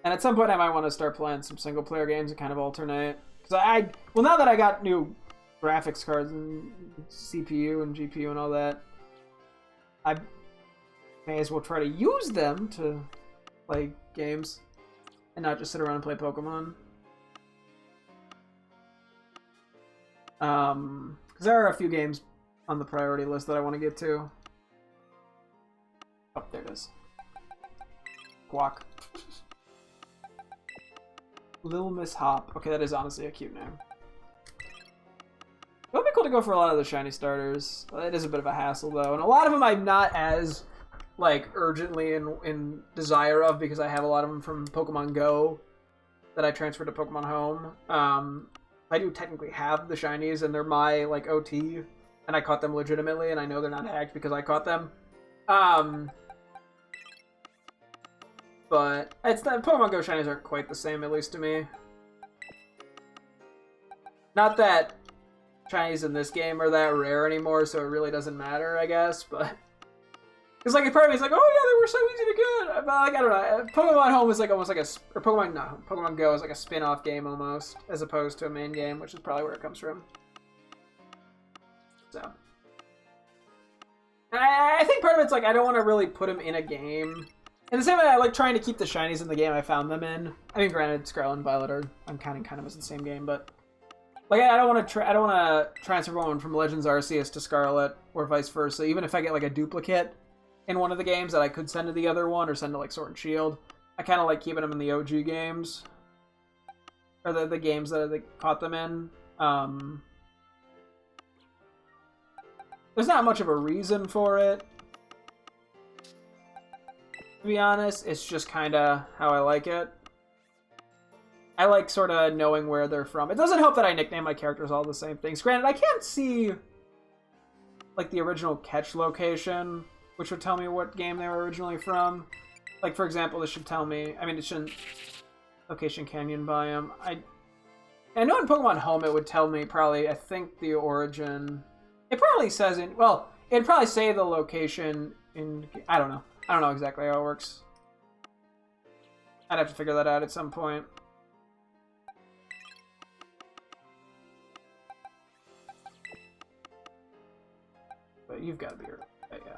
S1: And at some point I might want to start playing some single player games and kind of alternate. Because well, now that I got new graphics cards and CPU and GPU and all that, I may as well try to use them to play games and not just sit around and play Pokemon. Because there are a few games on the priority list that I want to get to. Oh, there it is. Guac. Little Miss Hop. Okay, that is honestly a cute name. It would be cool to go for a lot of the shiny starters. It is a bit of a hassle, though. And a lot of them I'm not as, like, urgently in desire of, because I have a lot of them from Pokemon Go that I transferred to Pokemon Home. I do technically have the shinies, and they're my, like, OT, and I caught them legitimately, and I know they're not hacked because I caught them. But it's not, Pokemon Go shinies aren't quite the same, at least to me. Not that shinies in this game are that rare anymore, so it really doesn't matter, I guess, but... It's like, part of me is like, oh yeah, they were so easy to get! But, like, I don't know, Pokemon Home is like almost like a... Or Pokemon Go is like a spin-off game, almost, as opposed to a main game, which is probably where it comes from. So... And I think part of it's like, I don't want to really put them in a game. In the same way, I like trying to keep the shinies in the game I found them in. I mean, granted, Scarlet and Violet are, I'm counting kind of as the same game, but... Like, I don't want to transfer one from Legends Arceus to Scarlet, or vice versa, even if I get, like, a duplicate in one of the games that I could send to the other one, or send to, like, Sword and Shield. I kind of like keeping them in the OG games. Or the games that they caught them in. There's not much of a reason for it. To be honest, it's just kind of how I like it. I like sort of knowing where they're from. It doesn't help that I nickname my characters all the same things. Granted, I can't see like the original catch location, which would tell me what game they were originally from. Like, for example, this should tell me... I mean, it shouldn't... Location Canyon Biome. I know in Pokemon Home it would tell me probably, I think, the origin... It probably says in... Well, it'd probably say the location in... I don't know. I don't know exactly how it works. I'd have to figure that out at some point. But you've got to be right, yeah.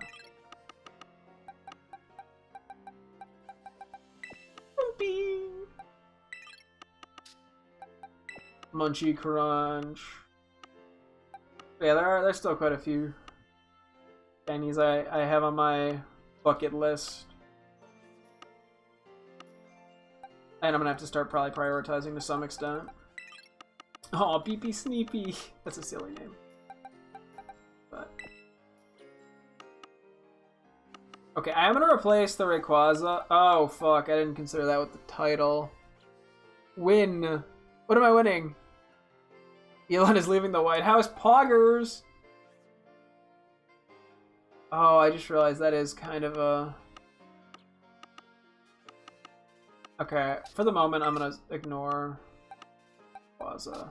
S1: Munchie Crunch. Yeah, there's still quite a few shinies I have on my bucket list. And I'm gonna have to start probably prioritizing to some extent. Oh, Beepy Sneepy. That's a silly name. But okay, I'm gonna replace the Rayquaza. Oh fuck, I didn't consider that with the title. Win. What am I winning? Elon is leaving the White House. Poggers! Oh, I just realized that is kind of a... Okay, for the moment, I'm gonna ignore Rayquaza.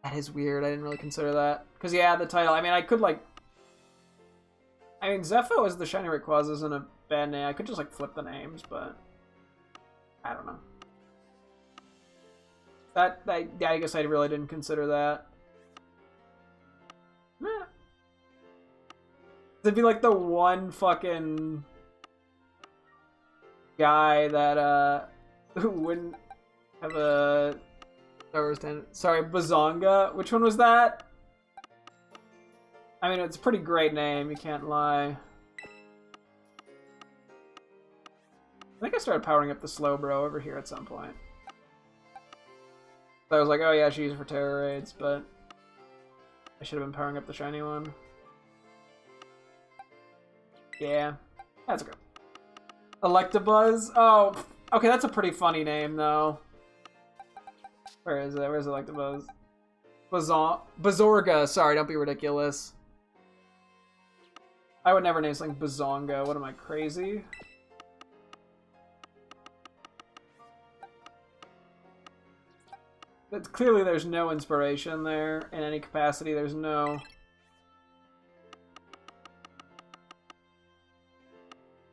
S1: That is weird, I didn't really consider that. Because, yeah, the title, I mean, I could, like... I mean, Zepho as the shiny Rayquaza isn't a bad name. I could just, like, flip the names, but... I don't know. I guess I really didn't consider that. It'd be like the one fucking guy that who wouldn't have a sorry, Bazonga. Which one was that? I mean, it's a pretty great name, you can't lie. I think I started powering up the Slowbro over here at some point. I was like, oh yeah, I should use it for Terror Raids, but I should have been powering up the shiny one. Yeah, that's okay. Electabuzz? Oh, okay, that's a pretty funny name, though. Where is it? Where's Electabuzz? Bazorga, sorry, don't be ridiculous. I would never name something Bazonga. What am I, crazy? But clearly there's no inspiration there in any capacity. There's no...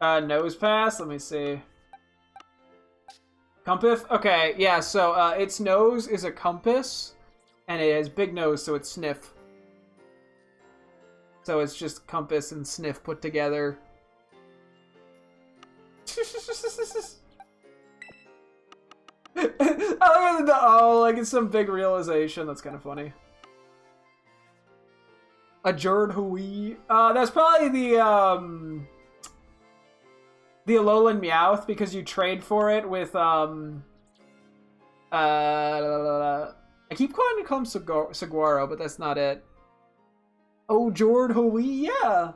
S1: nose pass? Let me see. Compass? Okay, yeah, so its nose is a compass, and it has big nose, so it's sniff. So it's just compass and sniff put together. Oh, like it's some big realization. That's kind of funny. A Jerd Hui. That's probably the Alolan Meowth, because you trade for it with I keep calling him Saguaro, but that's not it. Oh, Jord Hui, yeah.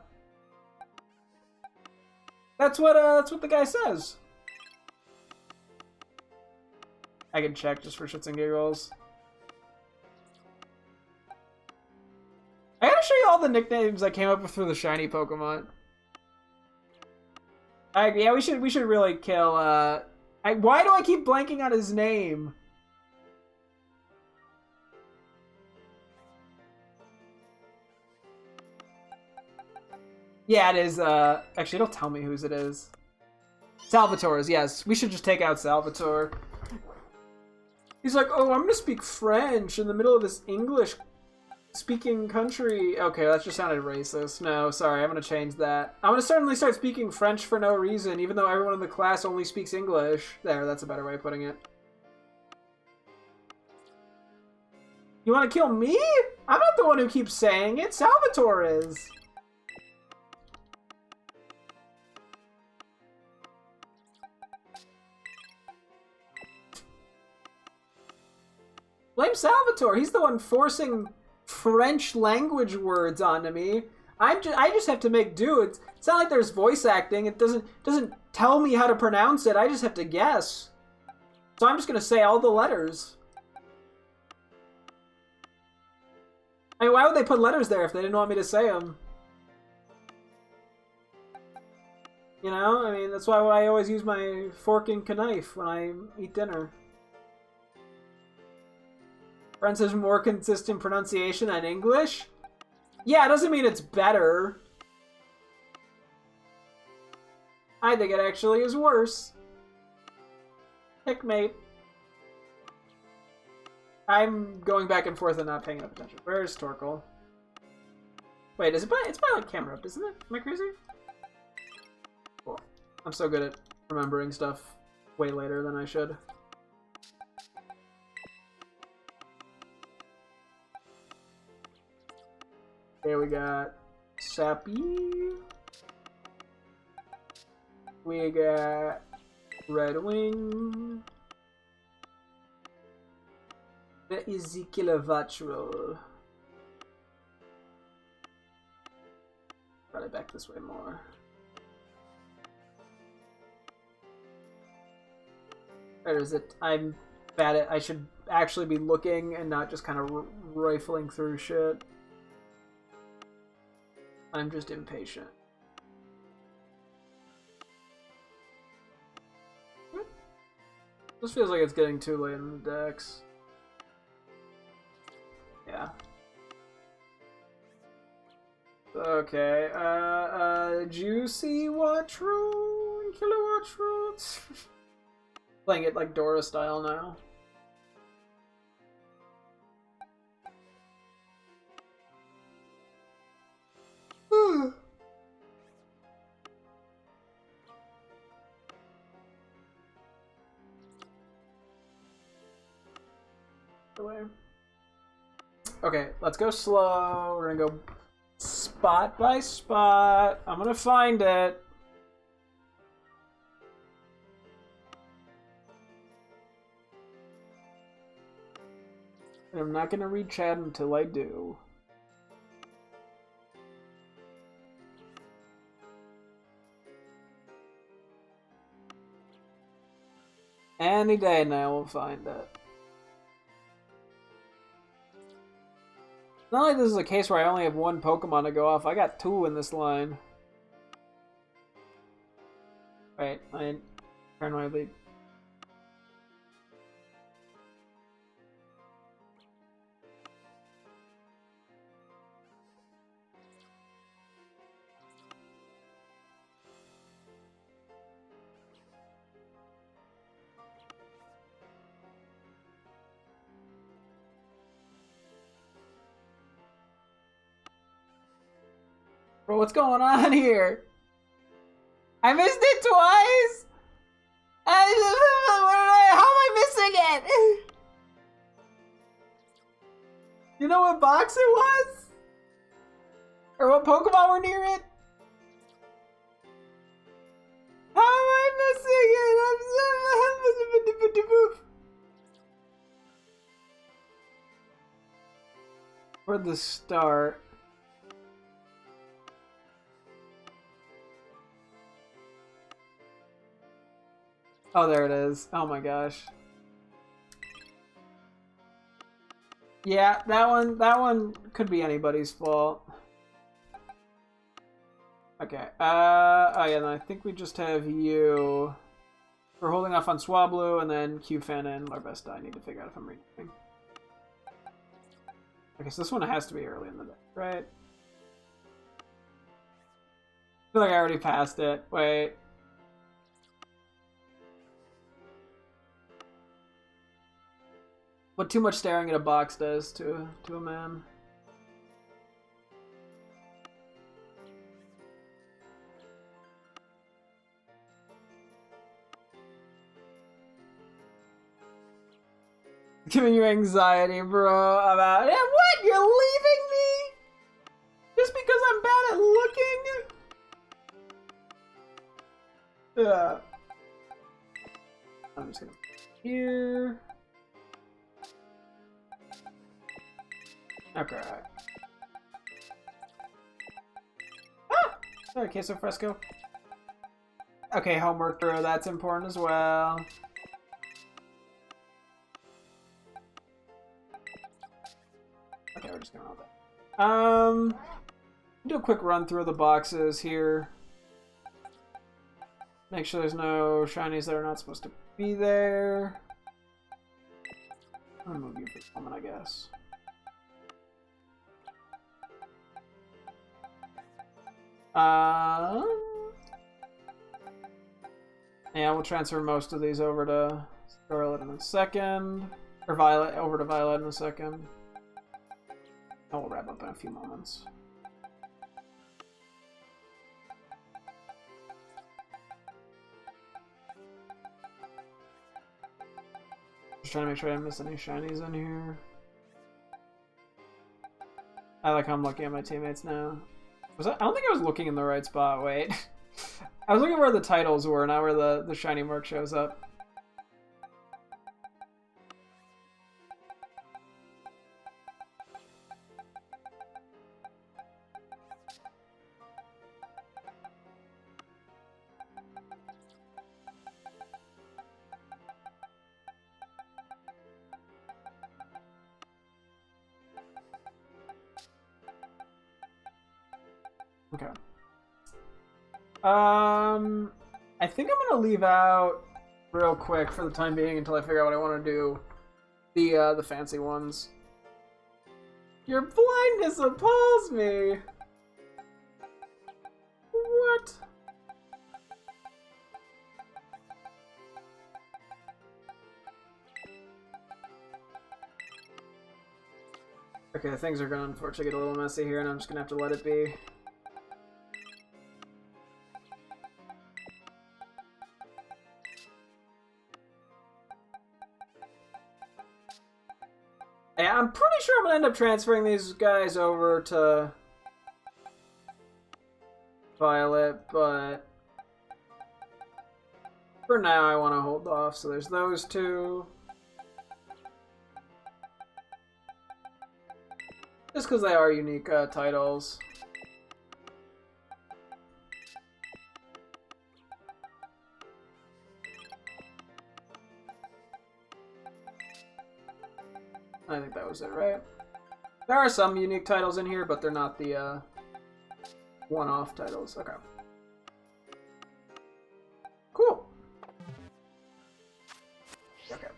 S1: That's what the guy says. I can check just for shits and giggles. I gotta show you all the nicknames I came up with for the shiny Pokemon. Yeah, we should really kill. Why do I keep blanking on his name? Yeah, it is. Actually, it'll tell me whose it is. Salvatore's. Yes, we should just take out Salvatore. He's like, oh, I'm gonna speak French in the middle of this English-speaking country. Okay, that just sounded racist. No, sorry, I'm gonna change that. I'm gonna suddenly start speaking French for no reason, even though everyone in the class only speaks English. There, that's a better way of putting it. You wanna kill me? I'm not the one who keeps saying it. Salvatore is. Blame Salvatore. He's the one forcing French language words onto me. I just have to make do. It's not like there's voice acting. It doesn't tell me how to pronounce it. I just have to guess. So I'm just gonna say all the letters. I mean, why would they put letters there if they didn't want me to say them? You know, I mean, that's why I always use my fork and knife when I eat dinner. French has more consistent pronunciation than English? Yeah, it doesn't mean it's better. I think it actually is worse. Checkmate. I'm going back and forth and not paying enough attention. Where's Torkoal? Wait, it's by like camera up, isn't it? Am I crazy? Cool. I'm so good at remembering stuff way later than I should. Okay, we got Sappy. We got Red Wing. The Ezekiel Vatchroll. Probably back this way more. Where is it? I'm bad at. I should actually be looking and not just kind of rifling through shit. I'm just impatient. This feels like it's getting too late in the decks. Yeah. Okay, Juicy Watchroll and Killer Watchroll. Playing it like Dora style now. Okay, let's go slow. We're gonna go spot by spot. I'm gonna find it. And I'm not gonna read chat until I do. Any day now we'll find it. It's not like this is a case where I only have one Pokemon to go off. I got two in this line. Wait, I turn my lead. Bro, what's going on here? I missed it twice! How am I missing it? You know what box it was? Or what Pokemon were near it? How am I missing it? Where'd the start? Oh, there it is. Oh my gosh. Yeah, that one could be anybody's fault. Okay. Oh yeah, and I think we just have you. We're holding off on Swablu, and then Q-Fan and our best I need to figure out if I'm reading. Okay, so this one has to be early in the day, right? I feel like I already passed it. Wait. What too much staring at a box does to a man. Giving you anxiety, bro, about yeah, what? You're leaving me? Just because I'm bad at looking? Yeah. I'm just gonna here. Okay. Ah! Sorry, queso fresco. Okay, homework, bro. That's important as well. Okay, we're just gonna roll that. Do a quick run through the boxes here. Make sure there's no shinies that are not supposed to be there. I'm gonna move you for the moment, I guess. Yeah, we'll transfer most of these over to Scarlet in a second. Or Violet, over to Violet in a second. And we'll wrap up in a few moments. Just trying to make sure I didn't miss any shinies in here. I like how I'm looking at my teammates now. I don't think I was looking in the right spot. Wait. I was looking where the titles were, not where the shiny mark shows up. Okay. I think I'm gonna leave out real quick for the time being until I figure out what I want to do. The fancy ones. Your blindness appalls me. What? Okay, things are gonna unfortunately get a little messy here, and I'm just gonna have to let it be. Yeah, I'm pretty sure I'm gonna end up transferring these guys over to Violet, but for now I want to hold off. So there's those two. Just because they are unique titles. I think that was it, right? There are some unique titles in here, but they're not the one-off titles. Okay. Cool. Okay.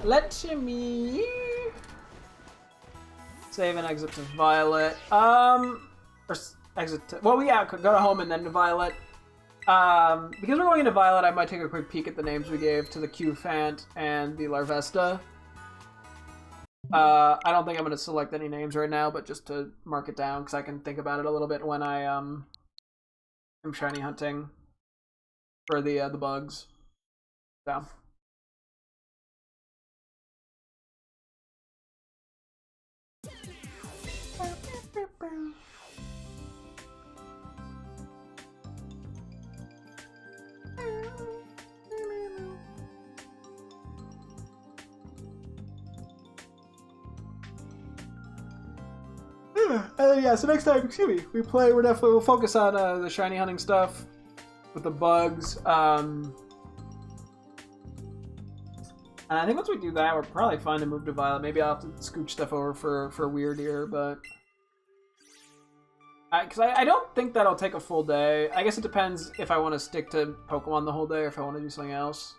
S1: Let me save and exit to Violet. Or exit to, well, yeah, go to home and then to Violet. Because we're going into Violet, I might take a quick peek at the names we gave to the Q-Fant and the Larvesta. I don't think I'm going to select any names right now, but just to mark it down, because I can think about it a little bit when I am shiny hunting for the bugs. So. Yeah, so next time, we'll focus on the shiny hunting stuff with the bugs. And I think once we do that, we're probably fine to move to Violet. Maybe I'll have to scooch stuff over for Weird Ear, but because I don't think that'll take a full day. I guess it depends if I want to stick to Pokemon the whole day or if I want to do something else.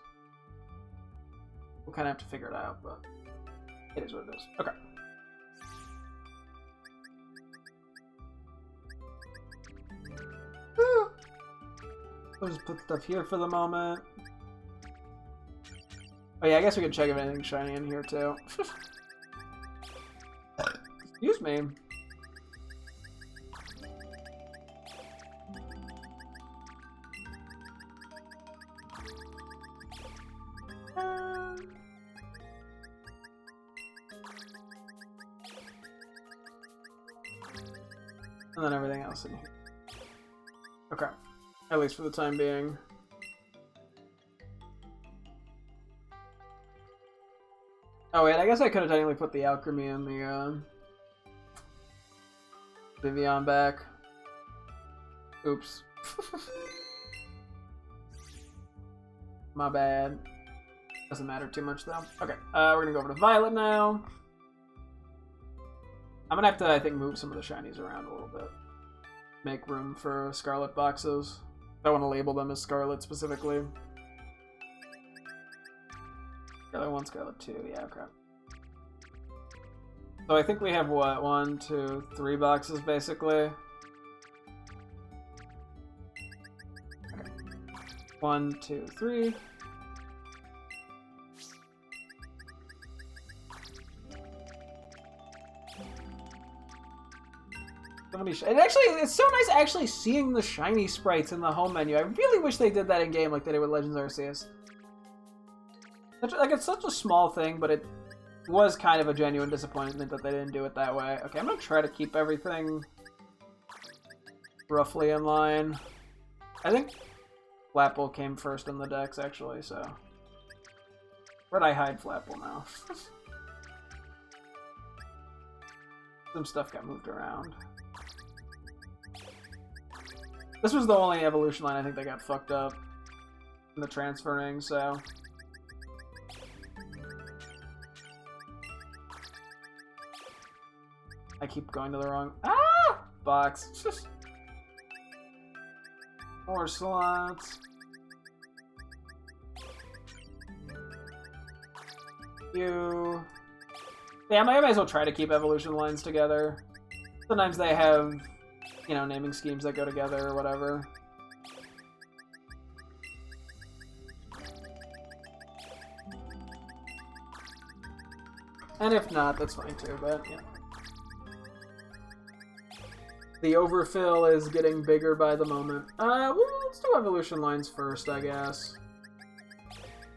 S1: We'll kind of have to figure it out, but it is what it is. Okay. I'll just put stuff here for the moment. Oh yeah, I guess we can check if anything's shiny in here too. Excuse me. And then everything else in here. Okay. At least for the time being. Oh wait, I guess I could have technically put the alchemy and the Vivian back. Oops. My bad. Doesn't matter too much though. Okay, we're gonna go over to Violet now. I'm gonna have to, I think, move some of the shinies around a little bit. Make room for Scarlet boxes. I want to label them as Scarlet specifically. Scarlet 1, Scarlet 2, yeah, okay. So I think we have, what, 1, 2, 3 boxes, basically? Okay. 1, 2, 3. And actually, it's so nice actually seeing the shiny sprites in the home menu. I really wish they did that in game like they did with Legends Arceus. Like, it's such a small thing, but it was kind of a genuine disappointment that they didn't do it that way. Okay, I'm gonna try to keep everything roughly in line. I think Flapple came first in the decks, actually, so... Where'd I hide Flapple now? Some stuff got moved around. This was the only evolution line I think that got fucked up in the transferring, so... I keep going to the wrong... box. More slots. You... Yeah, I might as well try to keep evolution lines together. Sometimes they have, you know, naming schemes that go together or whatever. And if not, that's fine too, but yeah. The overfill is getting bigger by the moment. Well, let's do evolution lines first, I guess.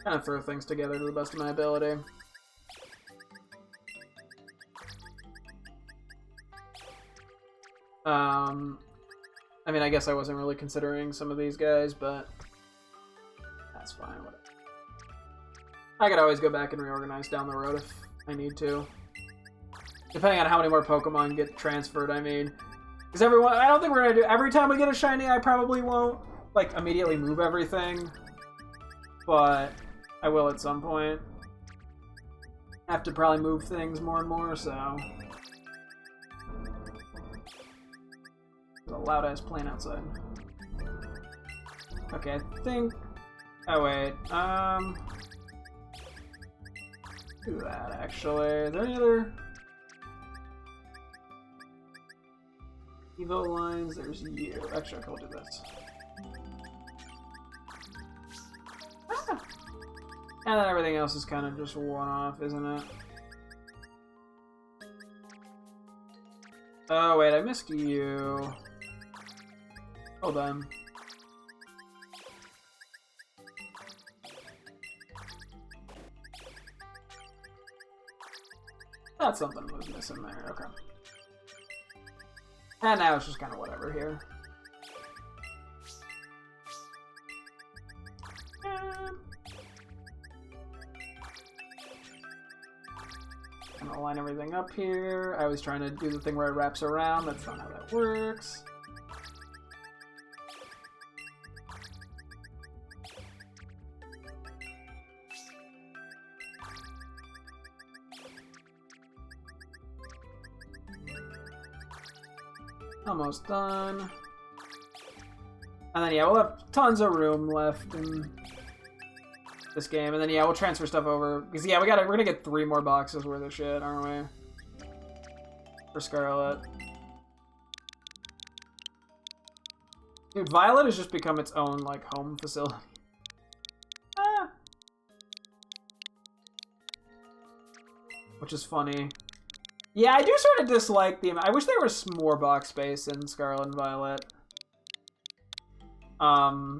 S1: Kind of throw things together to the best of my ability. I mean, I guess I wasn't really considering some of these guys, but that's fine, whatever. I could always go back and reorganize down the road if I need to. Depending on how many more Pokemon get transferred, I mean. Because everyone, I don't think we're gonna do, every time we get a shiny, I probably won't, like, immediately move everything. But I will at some point. I have to probably move things more and more, so. There's a loud-ass plane outside. Okay, I think... Oh, wait. Do that, actually. Is there any other... Evo lines? There's you. Actually, I will do this. Ah! And then everything else is kind of just one-off, isn't it? Oh, wait, I missed you. Hold on. Thought something was missing there. Okay. And now it's just kind of whatever here. I'm gonna line everything up here. I was trying to do the thing where it wraps around. That's not how that works. Almost done. And then, yeah, we'll have tons of room left in this game. And then, yeah, we'll transfer stuff over. Because, yeah, we're gonna get 3 more boxes worth of shit, aren't we? For Scarlet. Dude, Violet has just become its own, like, home facility. Ah. Which is funny. Yeah, I do sort of dislike the amount. I wish there was more box space in Scarlet and Violet. I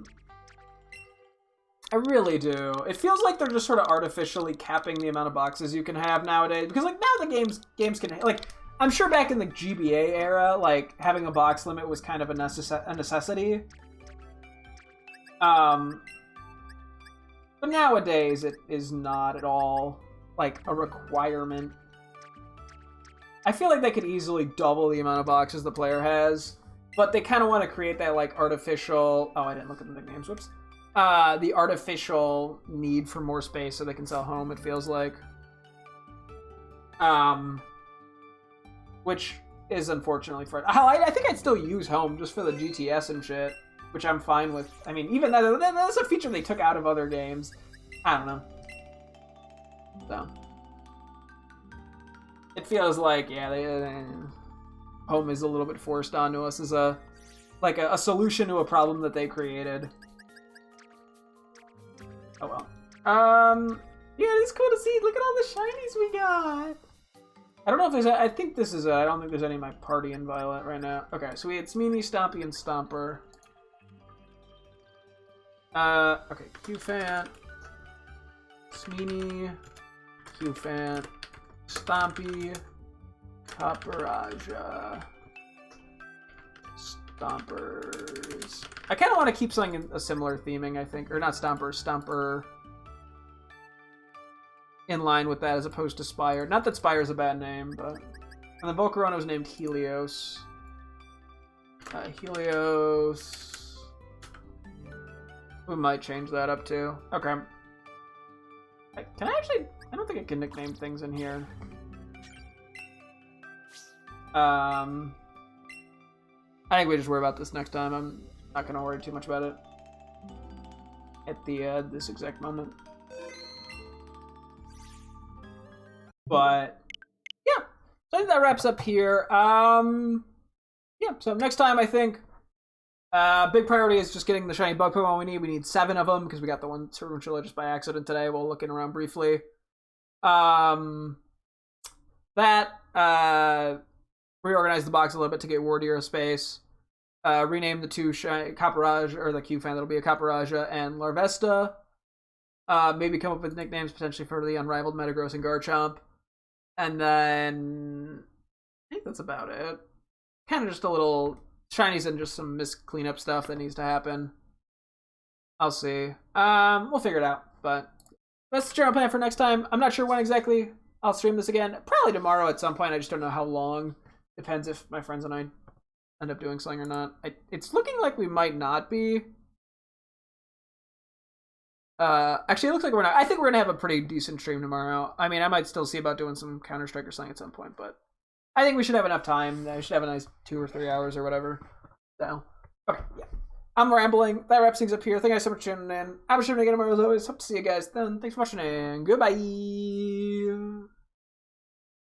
S1: really do. It feels like they're just sort of artificially capping the amount of boxes you can have nowadays. Because, like, now the games can... Like, I'm sure back in the GBA era, like, having a box limit was kind of a necessity. But nowadays, it is not at all. like a requirement. I feel like they could easily double the amount of boxes the player has, but they kind of want to create that like artificial. Oh, I didn't look at the nicknames. Whoops. The artificial need for more space so they can sell home. It feels like, which is unfortunately for. I think I'd still use home just for the GTS and shit, which I'm fine with. I mean, even that's a feature they took out of other games. I don't know. So it feels like, yeah, home is a little bit forced onto us as a solution to a problem that they created. Oh well. Yeah, it's cool to see. Look at all the shinies we got. I don't know if there's. I think this is. I don't think there's any in my party in Violet right now. Okay, so we had Smini, Stompy, and Stomper. Okay, Q-Fan, Smini, Q-Fan, Stompy, Copperaja, Stompers. I kind of want to keep something in a similar theming, I think. Or not Stompers, Stomper. In line with that as opposed to Spire. Not that Spire is a bad name, but... And the Volcarona was named Helios. Helios... We might change that up too. Okay. Can I actually... I don't think I can nickname things in here. I think we just worry about this next time. I'm not going to worry too much about it at the this exact moment. But yeah, so I think that wraps up here. Yeah, so next time I think big priority is just getting the shiny bug Pokemon we need. We need 7 of them because we got the one Turbochilla just by accident today while looking around briefly. Reorganize the box a little bit to get Wardier space. Rename the 2 Copperaja, or the Q-Fan that'll be a Copperaja and Larvesta. Maybe come up with nicknames potentially for the Unrivaled, Metagross, and Garchomp. And then I think that's about it. Kind of just a little shinies and just some cleanup stuff that needs to happen. I'll see. We'll figure it out. But that's the general plan for next time. I'm not sure when exactly I'll stream this again. Probably tomorrow at some point. I just don't know how long. Depends if my friends and I end up doing something or not. It's looking like we might not be. Actually, it looks like we're not. I think we're gonna have a pretty decent stream tomorrow. I mean, I might still see about doing some Counter-Strike or something at some point, but I think we should have enough time. I should have a nice 2 or 3 hours or whatever. So, okay, yeah. I'm rambling. That wraps things up here. Thank you guys so much for tuning in. I'm sure to get tomorrow as always. Hope to see you guys then. Thanks for watching and goodbye.